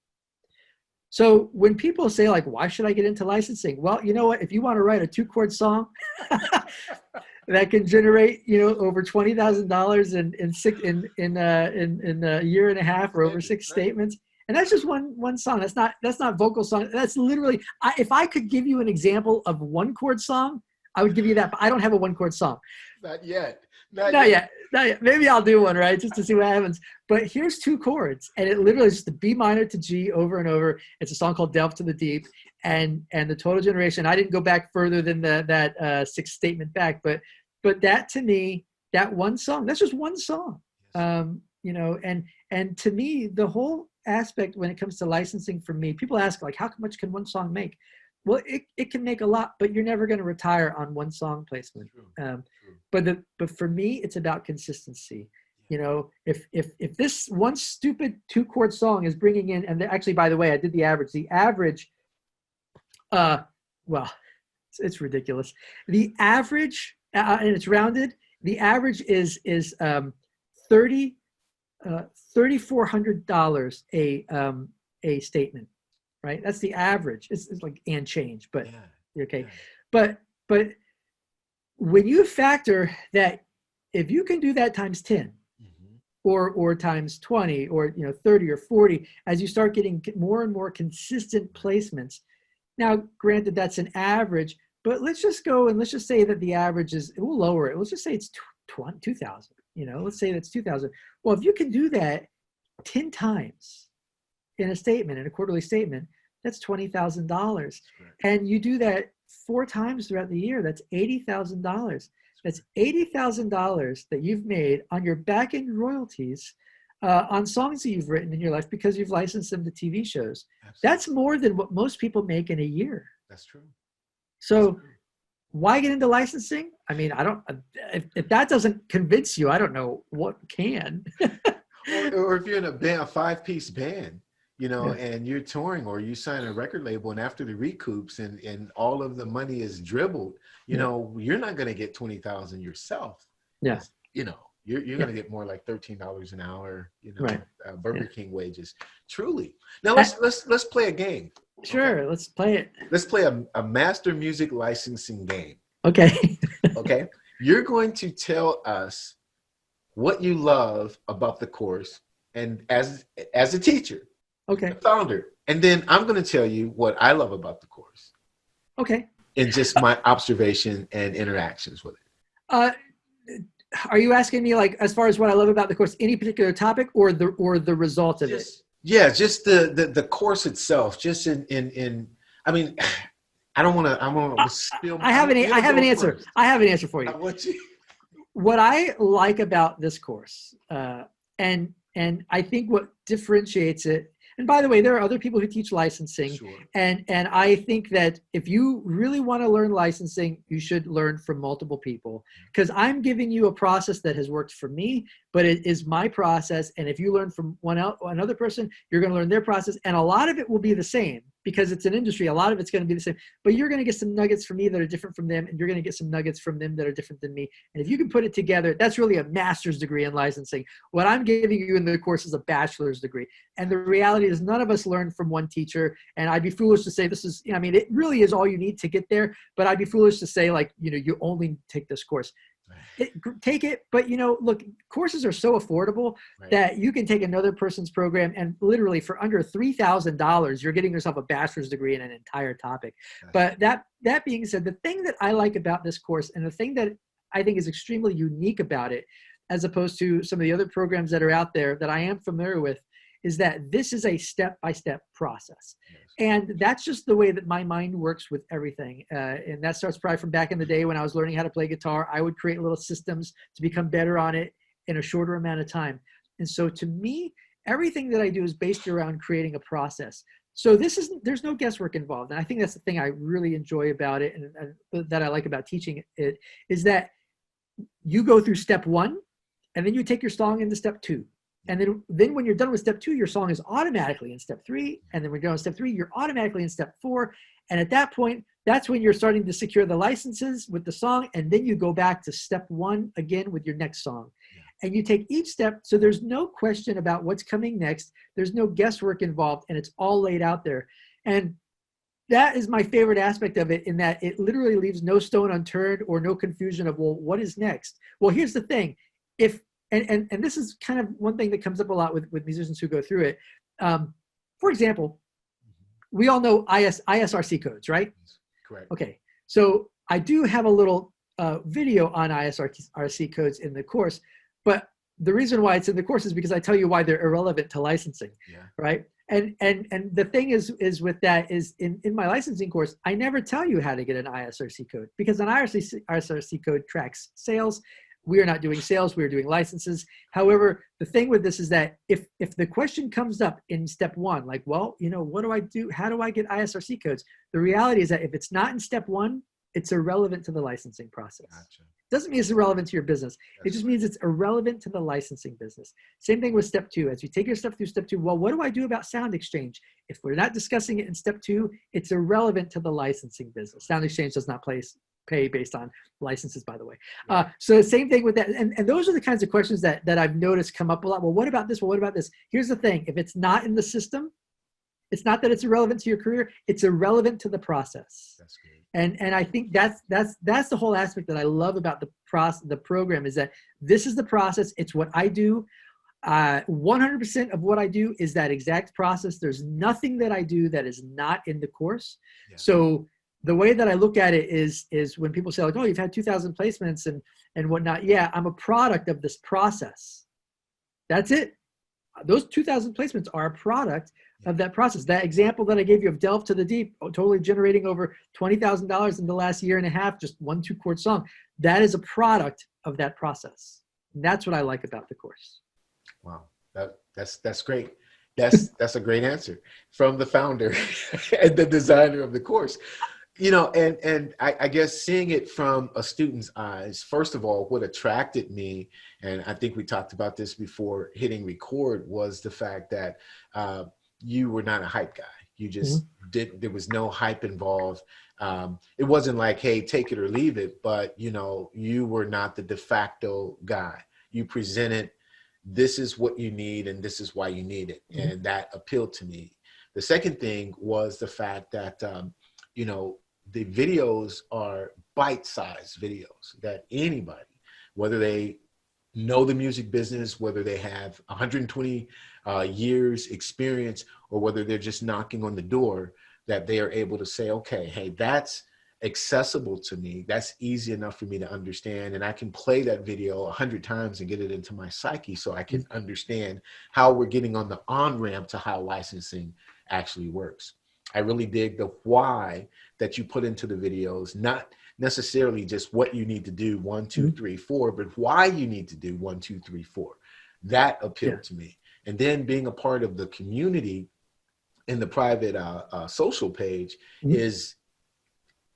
So when people say like, why should I get into licensing? Well, you know what? If you want to write a 2-chord song that can generate, over $20,000 in a year and a half or over 6 statements, and that's just one song. That's not vocal song. That's literally, if I could give you an example of 1-chord song, I would give you that. But I don't have a 1-chord song. Not yet. Not yet. Maybe I'll do one, right? Just to see what happens. But here's 2 chords, and it literally is just the B minor to G over and over. It's a song called Delve to the Deep, and the total generation. I didn't go back further than that 6th statement back, but that to me, that one song, that's just one song. And to me, the whole aspect when it comes to licensing for me, people ask like, how much can one song make? Well, it can make a lot, but you're never going to retire on one song placement. But for me, it's about consistency. If this one stupid 2-chord song is bringing in, and actually, by the way, I did the average. The average, it's ridiculous. The average, and it's rounded. The average is $3,400 a statement. Right, that's the average. It's like and change, but yeah. Okay. Yeah. But when you factor that, if you can do that times 10, or times 20, or 30 or 40, as you start getting more and more consistent placements. Now, granted, that's an average, but let's just go and let's just say that the average is, we'll lower it. Let's just say it's 2,000. let's say that's 2,000. Well, if you can do that 10 times in a statement, in a quarterly statement, that's $20,000. And you do that 4 times throughout the year, that's $80,000. That's $80,000 that you've made on your back end royalties on songs that you've written in your life because you've licensed them to TV shows. Absolutely. That's more than what most people make in a year. That's true. So why get into licensing? I mean, if that doesn't convince you, I don't know what can. or if you're in a 5-piece band, and you're touring, or you sign a record label, and after the recoups and all of the money is dribbled, you're not going to get 20,000 yourself. Yeah. You're going to get more like $13 an hour, Burger King wages. Truly. Now let's play a game. Sure. Okay? Let's play it. Let's play a master music licensing game. Okay. Okay. You're going to tell us what you love about the course, and as a teacher, okay, the founder, and then I'm going to tell you what I love about the course. Okay. And just my observation and interactions with it. Are you asking me, like, as far as what I love about the course, any particular topic, or the result of it? Yeah, just the course itself. Just in I mean, I don't want to spill. I have an answer. First. I have an answer for you. What I like about this course, and I think what differentiates it. And by the way, there are other people who teach licensing. Sure. And I think that if you really want to learn licensing, you should learn from multiple people, because I'm giving you a process that has worked for me, but it is my process. And if you learn from another person, you're going to learn their process. And a lot of it will be the same because it's an industry. A lot of it's going to be the same, but you're going to get some nuggets from me that are different from them. And you're going to get some nuggets from them that are different than me. And if you can put it together, that's really a master's degree in licensing. What I'm giving you in the course is a bachelor's degree. And the reality is none of us learn from one teacher. And I'd be foolish to say this is, I mean, it really is all you need to get there. But I'd be foolish to say, like, you only take this course. Take it, but look, courses are so affordable that you can take another person's program, and literally for under $3,000, you're getting yourself a bachelor's degree in an entire topic. But that being said, the thing that I like about this course, and the thing that I think is extremely unique about it, as opposed to some of the other programs that are out there that I am familiar with, is that this is a step-by-step process. Yes. And that's just the way that my mind works with everything. And that starts probably from back in the day when I was learning how to play guitar. I would create little systems to become better on it in a shorter amount of time. And so to me, everything that I do is based around creating a process. So there's no guesswork involved. And I think that's the thing I really enjoy about it, and that I like about teaching it, is that you go through step 1, and then you take your song into step 2. And then when you're done with step 2, your song is automatically in step 3. And then when you're done with step 3, you're automatically in step 4. And at that point, that's when you're starting to secure the licenses with the song. And then you go back to step 1 again with your next song. Yeah. And you take each step. So there's no question about what's coming next. There's no guesswork involved, and it's all laid out there. And that is my favorite aspect of it, in that it literally leaves no stone unturned or no confusion of, well, what is next? Well, here's the thing. And this is kind of one thing that comes up a lot with musicians who go through it. For example, we all know ISRC codes, right? Correct. Okay, so I do have a little video on ISRC codes in the course, but the reason why it's in the course is because I tell you why they're irrelevant to licensing, right? And the thing is with that is in my licensing course, I never tell you how to get an ISRC code, because an ISRC code tracks sales. We are not doing sales, we are doing licenses. However, the thing with this is that if the question comes up in step 1, like, well, what do I do? How do I get ISRC codes? The reality is that if it's not in step 1, it's irrelevant to the licensing process. Gotcha. Doesn't mean it's irrelevant to your business. It just means it's irrelevant to the licensing business. Same thing with step 2. As you take your stuff through step 2, well, what do I do about sound exchange? If we're not discussing it in step 2, it's irrelevant to the licensing business. Sound exchange does not pay based on licenses, by the way. So same thing with that. And those are the kinds of questions that I've noticed come up a lot. Well, what about this? Well, what about this? Here's the thing. If it's not in the system, it's not that it's irrelevant to your career. It's irrelevant to the process. That's good. And I think that's the whole aspect that I love about the program, is that this is the process. It's what I do. 100% of what I do is that exact process. There's nothing that I do that is not in the course. Yeah. So the way that I look at it is when people say like, oh, you've had 2,000 placements and whatnot. Yeah, I'm a product of this process. That's it. Those 2,000 placements are a product of that process. That example that I gave you of Delve to the Deep, totally generating over $20,000 in the last year and a half, just 1 2-chord song. That is a product of that process. And that's what I like about the course. Wow, that's great. That's a great answer from the founder and the designer of the course. You know, and I guess seeing it from a student's eyes, first of all, what attracted me, and I think we talked about this before hitting record, was the fact that you were not a hype guy. You just there was no hype involved. It wasn't like, hey, take it or leave it, but you know, you were not the de facto guy. You presented, this is what you need and this is why you need it. And that appealed to me. The second thing was the fact that, you know, the videos are bite-sized videos that anybody, whether they know the music business, whether they have 120 years experience, or whether they're just knocking on the door, that they are able to say, okay, hey, that's accessible to me. That's easy enough for me to understand. And I can play that video 100 times and get it into my psyche so I can understand how we're getting on the on-ramp to how licensing actually works. I really dig the why that you put into the videos, not necessarily just what you need to do 1, 2, 3, 4, but why you need to do 1, 2, 3, 4. That appealed to me. And then being a part of the community in the private social page is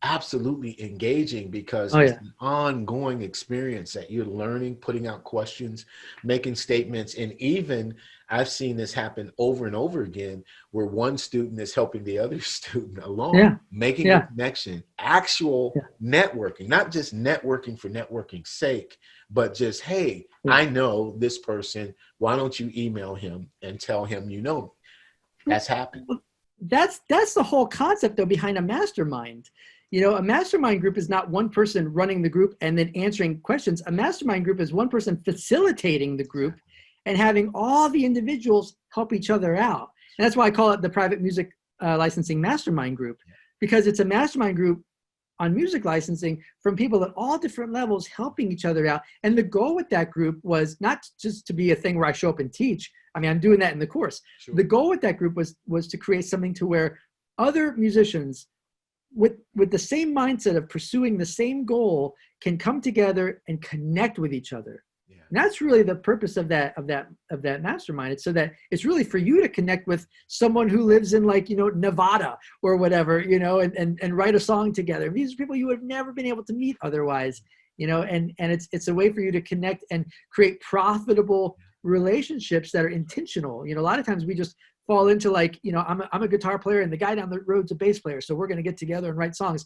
absolutely engaging, because it's an ongoing experience that you're learning, putting out questions, making statements. And even I've seen this happen over and over again, where one student is helping the other student along, making a connection, actual networking, not just networking for networking's sake, but just, hey, I know this person, why don't you email him and tell him you know me? That's happened. That's the whole concept though behind a mastermind. You know, a mastermind group is not one person running the group and then answering questions. A mastermind group is one person facilitating the group and having all the individuals help each other out. And that's why I call it the private music licensing mastermind group, because it's a mastermind group on music licensing from people at all different levels helping each other out. And the goal with that group was not just to be a thing where I show up and teach. I mean, I'm doing that in the course. Sure. The goal with that group was to create something to where other musicians with the same mindset of pursuing the same goal can come together and connect with each other. Yeah. And that's really the purpose of that mastermind. It's so that it's really for you to connect with someone who lives in, like, you know, Nevada or whatever, you know, and write a song together. These are people you would have never been able to meet otherwise, you know, and it's a way for you to connect and create profitable relationships that are intentional. You know, a lot of times we just fall into, like, you know, I'm a guitar player and the guy down the road's a bass player, so we're going to get together and write songs.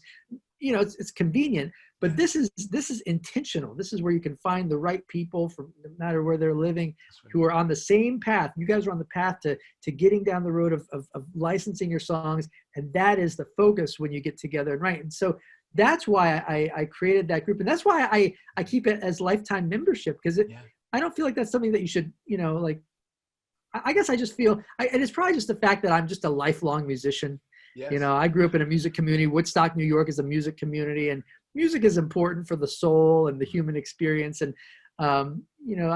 You know, it's convenient, but this is intentional. This is where you can find the right people, from no matter where they're living, who are on the same path. You guys are on the path to getting down the road of licensing your songs, and that is the focus when you get together and write. And so that's why I created that group, and that's why I keep it as lifetime membership, because I don't feel like that's something that you should, you know, like, I guess I just feel, and it's probably just the fact that I'm just a lifelong musician. Yes. You know, I grew up in a music community. Woodstock, New York is a music community, and music is important for the soul and the human experience. And, you know,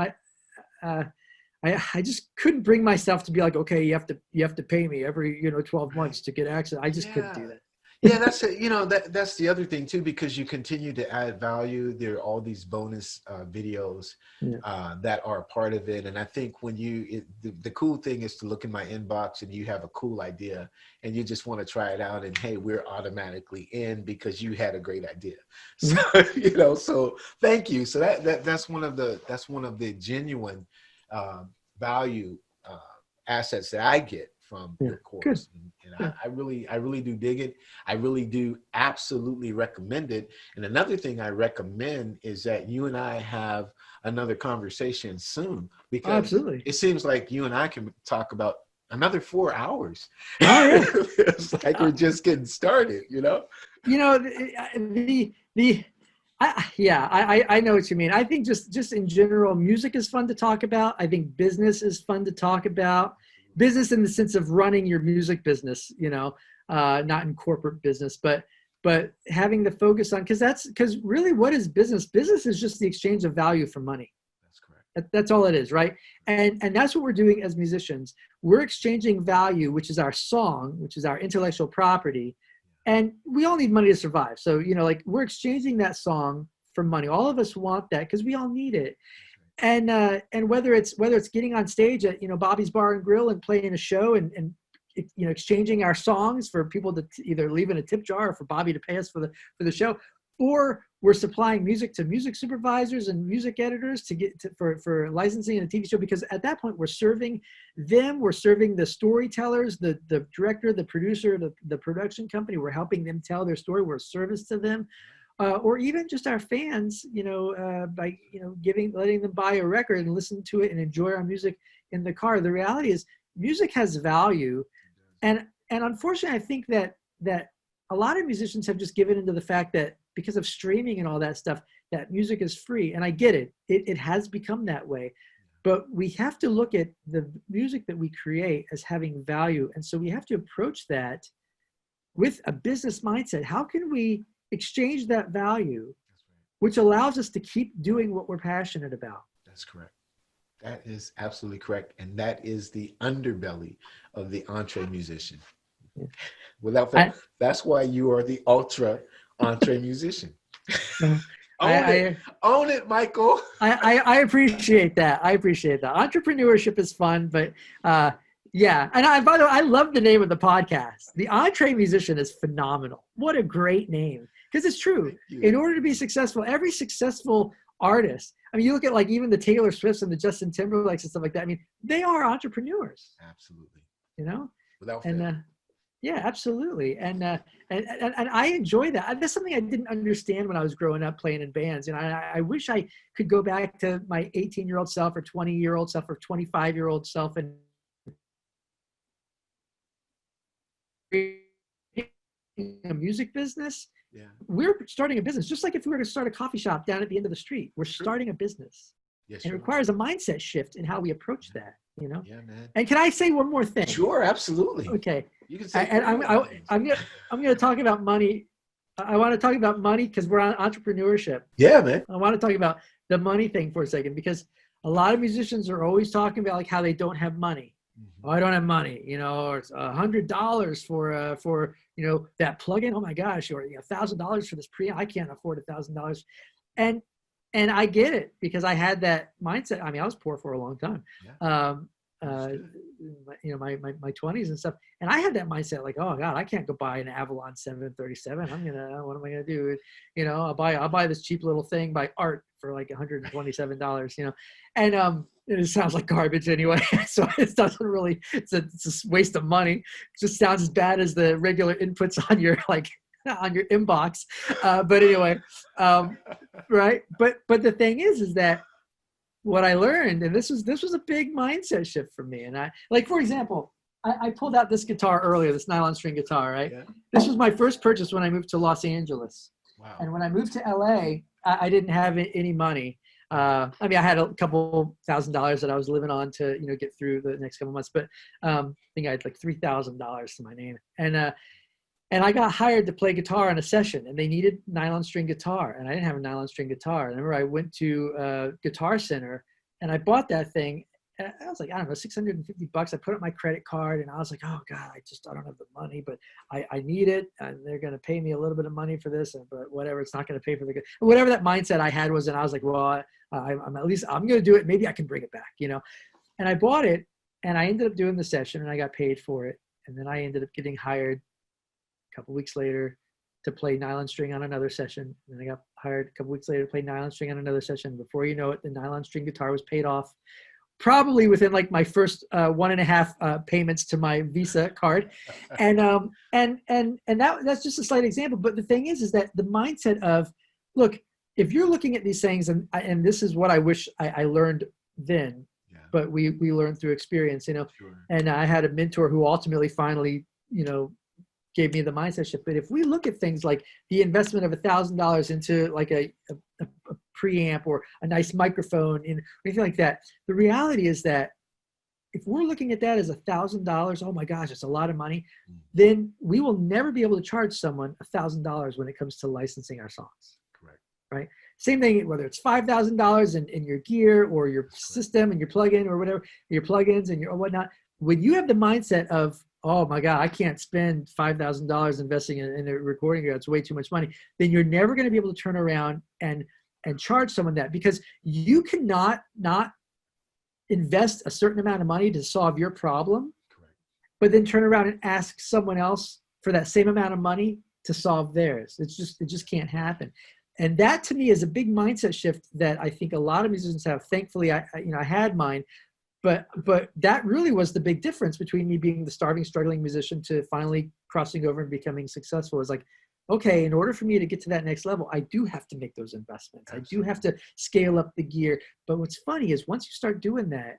I just couldn't bring myself to be like, okay, you have to pay me every, you know, 12 months to get access. I just couldn't do that. Yeah, that's it. You know, that's the other thing too, because you continue to add value. There are all these bonus videos that are a part of it. And I think when the cool thing is to look in my inbox and you have a cool idea and you just want to try it out, and hey, we're automatically in because you had a great idea. So, you know, so thank you. So that's one of the genuine value assets that I get from your course. And I really do dig it. I really do absolutely recommend it. And another thing I recommend is that you and I have another conversation soon, because it seems like you and I can talk about another 4 hours. Oh, yeah. It's like we're just getting started, you know? You know, I know what you mean. I think just in general, music is fun to talk about. I think business is fun to talk about. Business in the sense of running your music business, you know, not in corporate business, but but having the focus on, because really what is business? Business is just the exchange of value for money. That's correct. That's all it is, right? And that's what we're doing as musicians. We're exchanging value, which is our song, which is our intellectual property. And we all need money to survive. So, like we're exchanging that song for money. All of us want that because we all need it. And whether it's getting on stage at, Bobby's Bar and Grill and playing a show and exchanging our songs for people to either leave in a tip jar or for Bobby to pay us for the show, or we're supplying music to music supervisors and music editors for licensing in a TV show, because at that point we're serving them, we're serving the storytellers, the director, the producer, the production company. We're helping them tell their story. We're a service to them, or even just our fans, by letting them buy a record and listen to it and enjoy our music in the car. The reality is music has value, and unfortunately, I think that a lot of musicians have just given into the fact that because of streaming and all that stuff, that music is free. And I get it. It has become that way. But we have to look at the music that we create as having value. And so we have to approach that with a business mindset. How can we exchange that value, which allows us to keep doing what we're passionate about? That's correct. That is absolutely correct. And that is the underbelly of the EntreMusician. Without that, that's why you are the ultra EntreMusician. Own it, Michael. I appreciate that. Entrepreneurship is fun, but yeah. And by the way, I love the name of the podcast. The EntreMusician is phenomenal. What a great name. Because it's true. In order to be successful, every successful artist, I mean, you look at like even the Taylor Swifts and the Justin Timberlakes and stuff like that. I mean, they are entrepreneurs. Absolutely. Without fail. Yeah, absolutely. And I enjoy that. That's something I didn't understand when I was growing up playing in bands. I wish I could go back to my 18-year-old self or 20-year-old self or 25-year-old self and a music business. Yeah. We're starting a business. Just like if we were to start a coffee shop down at the end of the street, we're starting a business. Yes, and it requires a mindset shift in how we approach that, Yeah, man. And can I say one more thing? Sure, absolutely. Okay. You can say I'm going to talk about money. I want to talk about money because we're on entrepreneurship. Yeah, man. I want to talk about the money thing for a second, because a lot of musicians are always talking about like how they don't have money. Oh, I don't have money, or it's $100 for that plugin. Oh my gosh, or $1,000 for this preamp. I can't afford $1,000. And I get it, because I had that mindset. I mean, I was poor for a long time. Yeah. My 20s and stuff. And I had that mindset like, oh God, I can't go buy an Avalon 737. What am I gonna do? I'll buy this cheap little thing by Art for like $127, and it sounds like garbage anyway. So it doesn't really, it's a waste of money. It just sounds as bad as the regular inputs on your on your inbox. But anyway, right. But the thing is that what I learned, and this was a big mindset shift for me. And I, like, for example, I pulled out this guitar earlier, this nylon string guitar, right? Yeah. This was my first purchase when I moved to Los Angeles. Wow. And when I moved to LA, I didn't have any money. I mean, I had a couple $1,000s that I was living on to, get through the next couple months, but I think I had like $3,000 to my name. And I got hired to play guitar on a session, and they needed nylon string guitar, and I didn't have a nylon string guitar. I remember I went to Guitar Center, and I bought that thing. And I was like, I don't know, $650. I put up my credit card, and I was like, oh God, I don't have the money, but I need it, and they're going to pay me a little bit of money for this, but whatever, it's not going to pay for the good. Whatever that mindset I had was, and I was like, well, I'm going to do it. Maybe I can bring it back, And I bought it, and I ended up doing the session, and I got paid for it. And then I ended up getting hired a couple weeks later to play nylon string on another session. And then I got hired a couple weeks later to play nylon string on another session. Before you know it, the nylon string guitar was paid off, probably within like my first 1.5 payments to my Visa card. And that's just a slight example. But the thing is that the mindset of, look, if you're looking at these things, and this is what I wish I learned then, but we learned through experience, Sure. And I had a mentor who ultimately finally, gave me the mindset shift. But if we look at things like the investment of $1,000 into like a preamp or a nice microphone or anything like that, the reality is that if we're looking at that as $1,000, oh my gosh, it's a lot of money, then we will never be able to charge someone $1,000 when it comes to licensing our songs. Correct. Right? Same thing, whether it's $5,000 in your gear or your system and your plugin or whatever, your plugins and your whatnot. When you have the mindset of, oh my God, I can't spend $5,000 investing in a recording gear, it's way too much money, then you're never going to be able to turn around and charge someone that, because you cannot not invest a certain amount of money to solve your problem, Correct. but then turn around and ask someone else for that same amount of money to solve theirs. It just can't happen. And that to me is a big mindset shift that I think a lot of musicians have. Thankfully, I had mine, but that really was the big difference between me being the starving, struggling musician to finally crossing over and becoming successful. Is like, okay, in order for me to get to that next level, I do have to make those investments. Absolutely. I do have to scale up the gear. But what's funny is once you start doing that,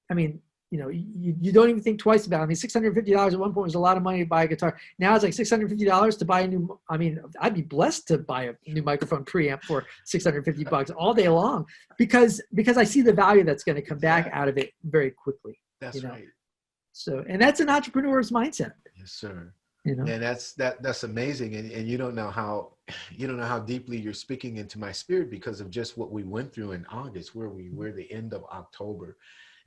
I mean, you don't even think twice about it. I mean, $650 at one point was a lot of money to buy a guitar. Now it's like $650 to buy a new, I mean, I'd be blessed to buy a new microphone preamp for $650 all day long because I see the value that's going to come back out of it very quickly. That's right. So, and that's an entrepreneur's mindset. Yes, sir. And that's amazing. And you don't know how deeply you're speaking into my spirit because of just what we went through in August, where we were the end of October.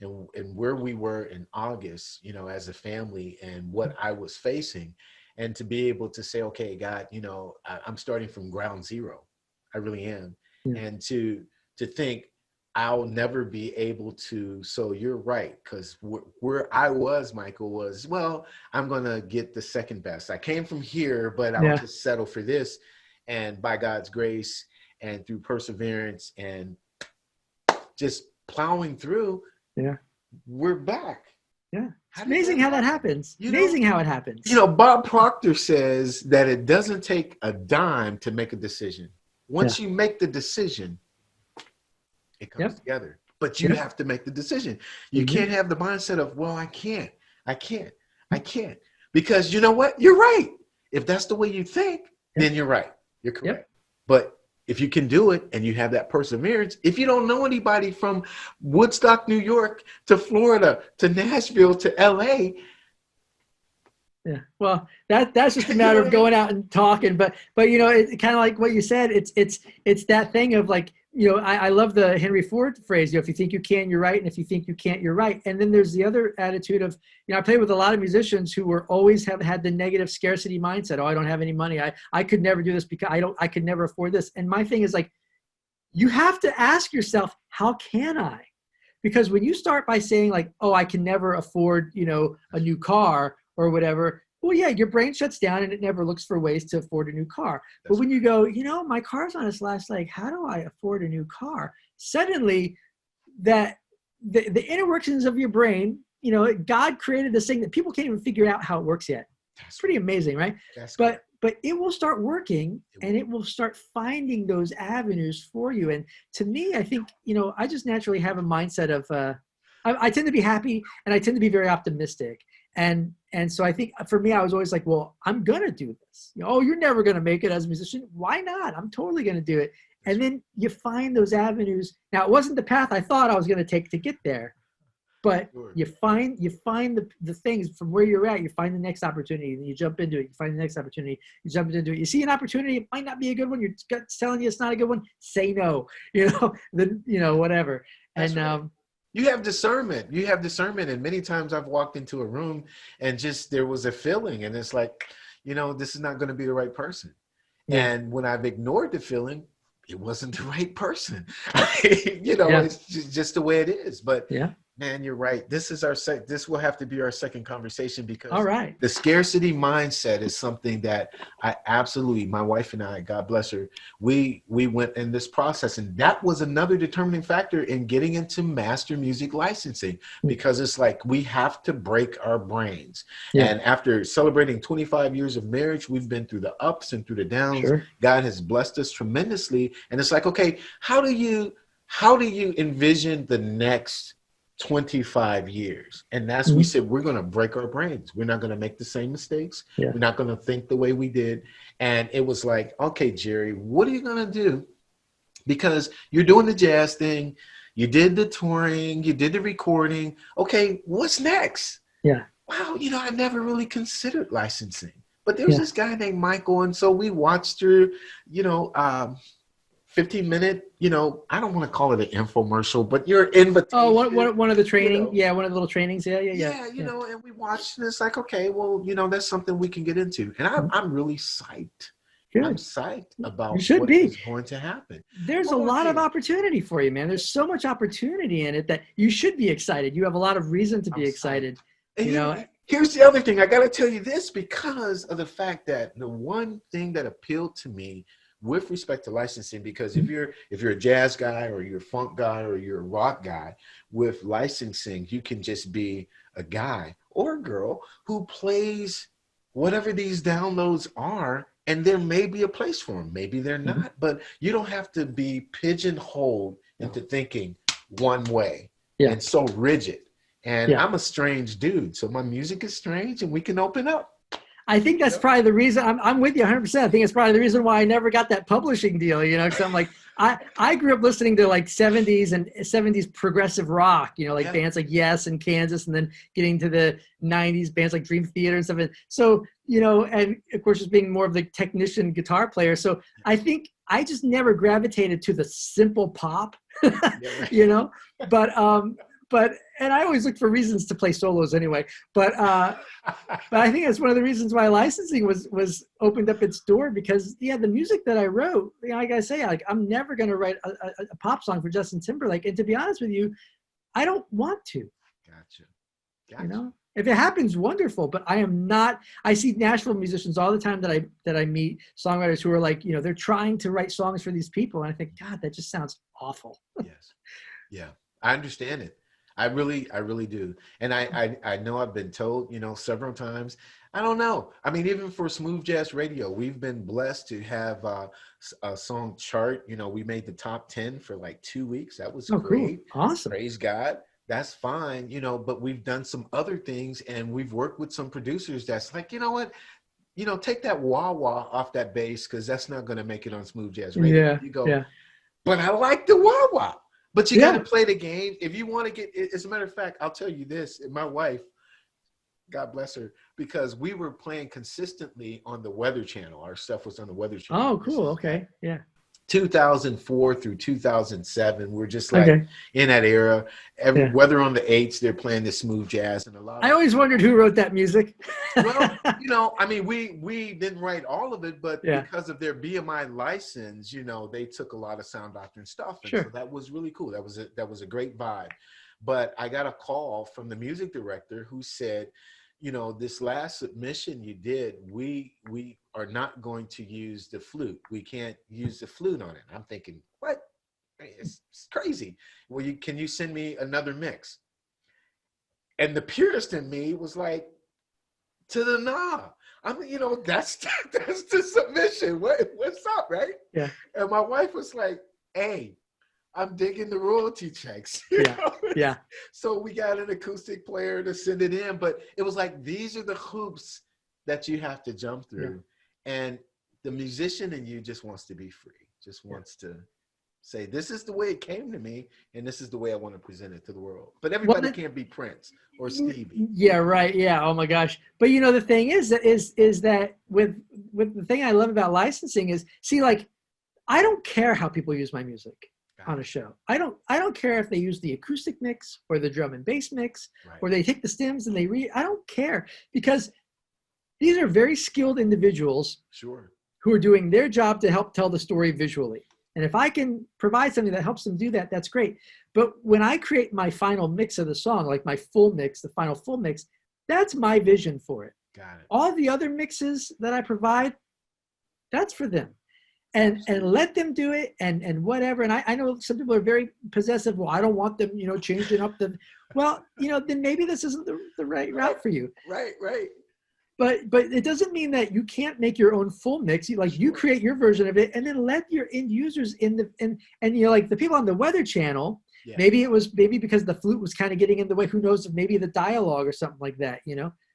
And where we were in August, as a family and what I was facing, and to be able to say, okay, God, I'm starting from ground zero. I really am. Yeah. And to think I'll never be able to. So you're right. Because where I was, Michael, was, well, I'm going to get the second best. I came from here, but I'll just settle for this. And by God's grace and through perseverance and just plowing through, we're back. Yeah. It's amazing how that happens. Amazing how it happens. Bob Proctor says that it doesn't take a dime to make a decision. Once you make the decision, it comes together. But you have to make the decision. You can't have the mindset of, well, I can't. Because you know what? You're right. If that's the way you think, then you're right. You're correct. But if you can do it and you have that perseverance, if you don't know anybody from Woodstock, New York to Florida to Nashville to LA. Yeah. Well, that's just a matter of going out and talking. But it's kind of like what you said. It's that thing of like, I love the Henry Ford phrase, if you think you can, you're right. And if you think you can't, you're right. And then there's the other attitude of, I play with a lot of musicians who were always have had the negative scarcity mindset. Oh, I don't have any money. I could never do this because I could never afford this. And my thing is like, you have to ask yourself, how can I? Because when you start by saying like, oh, I can never afford, a new car or whatever, well, yeah, your brain shuts down and it never looks for ways to afford a new car. But when you go, my car's on its last leg, how do I afford a new car? Suddenly, that the inner workings of your brain, God created this thing that people can't even figure out how it works yet. It's pretty amazing, right? But it will start working and it will start finding those avenues for you. And to me, I think, I just naturally have a mindset of, I tend to be happy and I tend to be very optimistic. And so I think for me, I was always like, well, I'm going to do this. Oh, you're never going to make it as a musician. Why not? I'm totally going to do it. And then you find those avenues. Now, it wasn't the path I thought I was going to take to get there, but you find the things from where you're at. You find the next opportunity and you jump into it. You find the next opportunity. You jump into it. You see an opportunity. It might not be a good one. Your gut's telling you it's not a good one. Say no, then, whatever. That's right. You have discernment. And many times I've walked into a room and just there was a feeling and it's like, this is not going to be the right person. Yeah. And when I've ignored the feeling, it wasn't the right person. It's just the way it is. But man, you're right. This is this will have to be our second conversation because the scarcity mindset is something that I absolutely, my wife and I, God bless her, we went in this process. And that was another determining factor in getting into master music licensing, because it's like, we have to break our brains. Yeah. And after celebrating 25 years of marriage, we've been through the ups and through the downs. Sure. God has blessed us tremendously. And it's like, okay, how do you envision the next 25 years? And that's we said, we're going to break our brains. We're not going to make the same mistakes. Yeah. We're not going to think the way we did. And it was like, okay, Jere, what are you going to do? Because you're doing the jazz thing. You did the touring, you did the recording. Okay, what's next? Yeah. Wow, I never really considered licensing. But there was Yeah. this guy named Michael, and so we watched through, 15-minute, I don't want to call it an infomercial, but your invitation. Oh, one of the training. Yeah, one of the little trainings. Yeah. And we watched, and it's like, okay, well, that's something we can get into. And I'm really psyched. Good. I'm psyched about you should what be. is going to happen. There's a lot of opportunity for you, man. There's so much opportunity in it that you should be excited. You have a lot of reason to be excited. And here's the other thing. I got to tell you this because of the fact that the one thing that appealed to me with respect to licensing, because if you're a jazz guy or you're a funk guy or you're a rock guy, with licensing, you can just be a guy or a girl who plays whatever these downloads are, and there may be a place for them. Maybe they're not, but you don't have to be pigeonholed into thinking one way and so rigid. And I'm a strange dude, so my music is strange, and we can open up. I think that's probably the reason. I'm with you 100%. I think it's probably the reason why I never got that publishing deal, because I'm like, I grew up listening to like 70s progressive rock, bands like Yes and Kansas, and then getting to the 90s bands like Dream Theater and stuff. So, and of course just being more of the technician guitar player. So I think I just never gravitated to the simple pop, but and I always look for reasons to play solos anyway. But I think that's one of the reasons why licensing was opened up its door, because the music that I wrote, I gotta say, like, I'm never gonna write a pop song for Justin Timberlake. And to be honest with you, I don't want to. Gotcha. If it happens, wonderful. But I am not. I see Nashville musicians all the time that I meet, songwriters who are like, they're trying to write songs for these people, and I think, God, that just sounds awful. Yes. Yeah, I understand it. I really do. And I know I've been told, several times, I don't know. I mean, even for Smooth Jazz Radio, we've been blessed to have a song chart. We made the top 10 for like 2 weeks. That was great. Cool. Awesome. Praise God. That's fine, but we've done some other things, and we've worked with some producers that's like, you know what? Take that wah-wah off that bass, because that's not going to make it on Smooth Jazz Radio. Yeah. You go, but I like the wah-wah. But you got to play the game. If you want to get, as a matter of fact, I'll tell you this, my wife, God bless her, because we were playing consistently on the Weather Channel. Our stuff was on the Weather Channel. Oh, cool. Okay. Yeah. 2004 through 2007, we're just like in that era. Weather on the 8s, they're playing the smooth jazz, and a lot. I always wondered who wrote that music. Well, I mean, we didn't write all of it, but because of their BMI license, they took a lot of sound doctrine stuff, and so that was really cool. That was a great vibe. But I got a call from the music director who said, this last submission you did, we are not going to use the flute. We can't use the flute on it. I'm thinking, what? It's crazy. Well, can you send me another mix? And the purist in me was like, to the nah. I mean, that's the submission. What's up, right? Yeah. And my wife was like, hey, I'm digging the royalty checks. Yeah. So we got an acoustic player to send it in, but it was like, these are the hoops that you have to jump through. Yeah. And the musician in you just wants to be free, just wants to say, this is the way it came to me, and this is the way I want to present it to the world. But everybody can't be Prince or Stevie. Yeah, right. Yeah. Oh my gosh. But the thing is that with the thing I love about licensing is, see, like, I don't care how people use my music on a show. I don't care if they use the acoustic mix or the drum and bass mix, or they take the stems and they I don't care, because these are very skilled individuals who are doing their job to help tell the story visually. And if I can provide something that helps them do that, that's great. But when I create my final mix of the song, like my full mix, the final full mix, that's my vision for it. Got it. All the other mixes that I provide, that's for them. And let them do it and whatever. And I know some people are very possessive. Well, I don't want them, changing up the, well, then maybe this isn't the right route for you. Right. But it doesn't mean that you can't make your own full mix. You create your version of it, and then let your end users like the people on the Weather Channel, maybe because the flute was kind of getting in the way, who knows, if maybe the dialogue or something like that,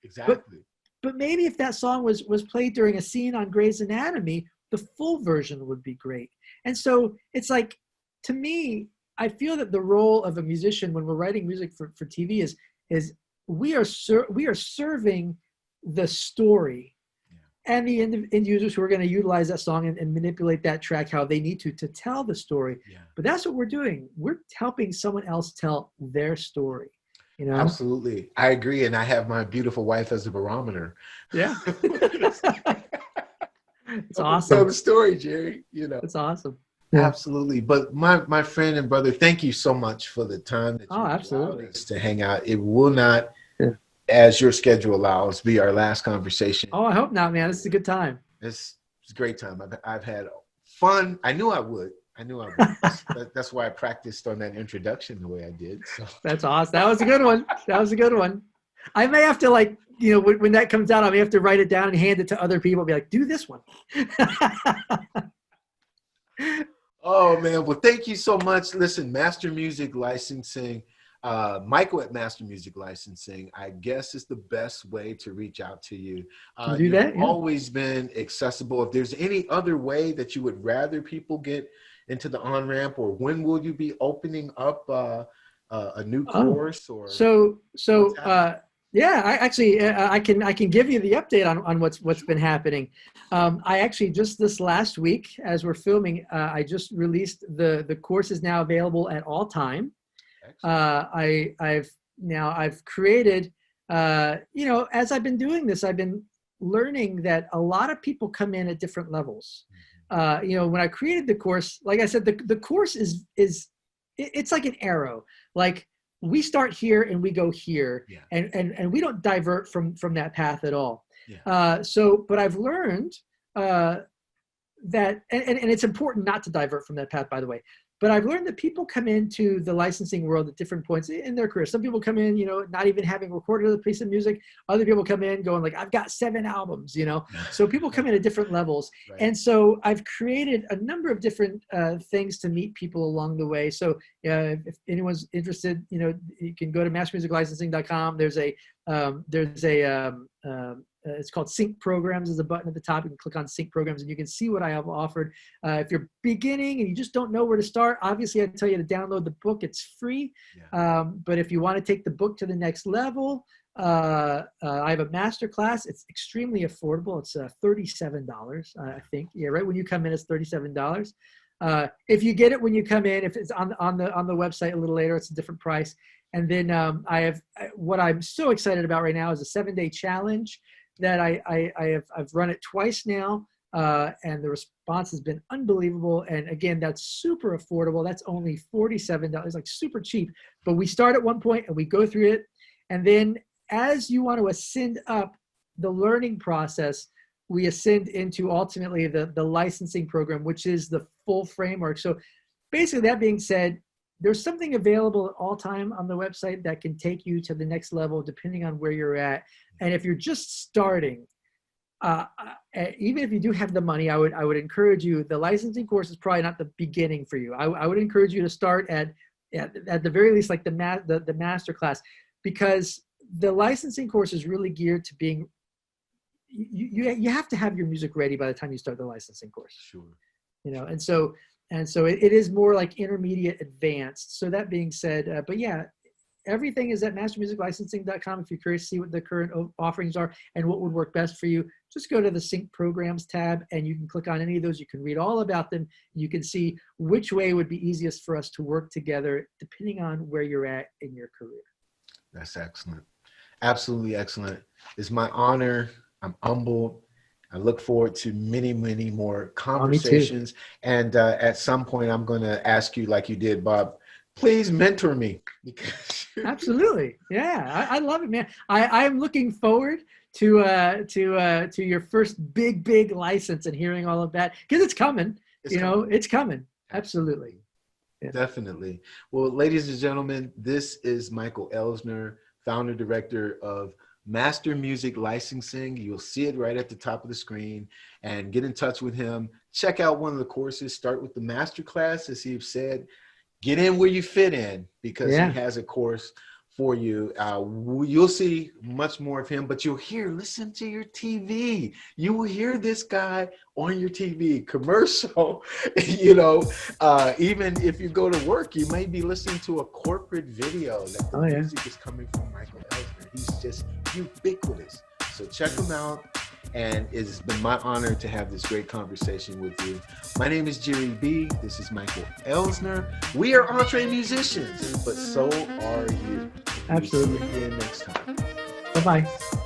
Exactly. But maybe if that song was played during a scene on Grey's Anatomy, the full version would be great. And so it's like, to me, I feel that the role of a musician when we're writing music for TV is we are serving the story and the end users who are going to utilize that song and manipulate that track how they need to tell the story. Yeah. But that's what we're doing. We're helping someone else tell their story. You know? Absolutely. I agree. And I have my beautiful wife as a barometer. Yeah. It's awesome. Tell the story, Jere. You know, it's awesome. Yeah. Absolutely. But my friend and brother, thank you so much for the time that you allowed us to hang out. It will not, as your schedule allows, be our last conversation. Oh, I hope not, man. This is a good time. It's a great time. I've had fun. I knew I would. That's why I practiced on that introduction the way I did. So. That's awesome. That was a good one. I may have to, like, you know, when that comes out, I may have to write it down and hand it to other people. Be like, do this one. Oh, man. Well, thank you so much. Listen, Master Music Licensing, Michael at Master Music Licensing, I guess is the best way to reach out to you. Do that? You've always been accessible. If there's any other way that you would rather people get into the on-ramp, or when will you be opening up a new course? Or I can give you the update on what's been happening. I actually just this last week, as we're filming, I just released the course is now available at all time. I've created, you know, as I've been doing this, I've been learning that a lot of people come in at different levels. You know, when I created the course, like I said, the course it's like an arrow. Like, we start here and we go here, and we don't divert from that path at all. But I've learned that, and it's important not to divert from that path, by the way. But I've learned that people come into the licensing world at different points in their career. Some people come in, you know, not even having recorded a piece of music. Other people come in going like, I've got 7 albums, you know. So people come in at different levels. Right. And so I've created a number of different things to meet people along the way. So if anyone's interested, you know, you can go to mastermusiclicensing.com. It's called Sync Programs. There's a button at the top. You can click on Sync Programs and you can see what I have offered. If you're beginning and you just don't know where to start, obviously I tell you to download the book. It's free. But if you want to take the book to the next level, I have a master class. It's extremely affordable. It's $37, I think. Yeah, right when you come in, it's $37. If you get it when you come in, if it's on the website a little later, it's a different price. And then what I'm so excited about right now is a 7-day challenge that I've run it twice now, and the response has been unbelievable. And again, that's super affordable. That's only $47, like super cheap. But we start at one point and we go through it, and then as you want to ascend up the learning process, we ascend into ultimately the licensing program, which is the full framework. So basically, that being said, there's something available at all time on the website that can take you to the next level, depending on where you're at. And if you're just starting, even if you do have the money, I would encourage you. The licensing course is probably not the beginning for you. I would encourage you to start at the very least, like the master class, because the licensing course is really geared to being. You have to have your music ready by the time you start the licensing course. Sure. You know, and so it is more like intermediate advanced. So that being said, but yeah, everything is at mastermusiclicensing.com. If you're curious to see what the current offerings are and what would work best for you, just go to the Sync Programs tab and you can click on any of those. You can read all about them. You can see which way would be easiest for us to work together, depending on where you're at in your career. That's excellent. Absolutely excellent. It's my honor. I'm humbled. I look forward to many, many more conversations. And at some point, I'm going to ask you, like you did, Bob, please mentor me. Absolutely. Yeah, I love it, man. I'm looking forward to your first big license and hearing all of that, because it's coming. It's coming. Absolutely. Yeah. Definitely. Well, ladies and gentlemen, this is Michael Elsner, founder, director of Master Music Licensing. You'll see it right at the top of the screen, and get in touch with him. Check out one of the courses. Start with the master class, as he said. Get in where you fit in, because he has a course for you. You'll see much more of him, but listen to your TV. You will hear this guy on your TV commercial. Even if you go to work, you may be listening to a corporate video that the music is coming from Michael Elsner. He's just ubiquitous. So check him out. And it's been my honor to have this great conversation with you. My name is Jere B. This is Michael Elsner. We are EntreMusicians, but so are you. Absolutely. We'll see you again next time. Bye-bye.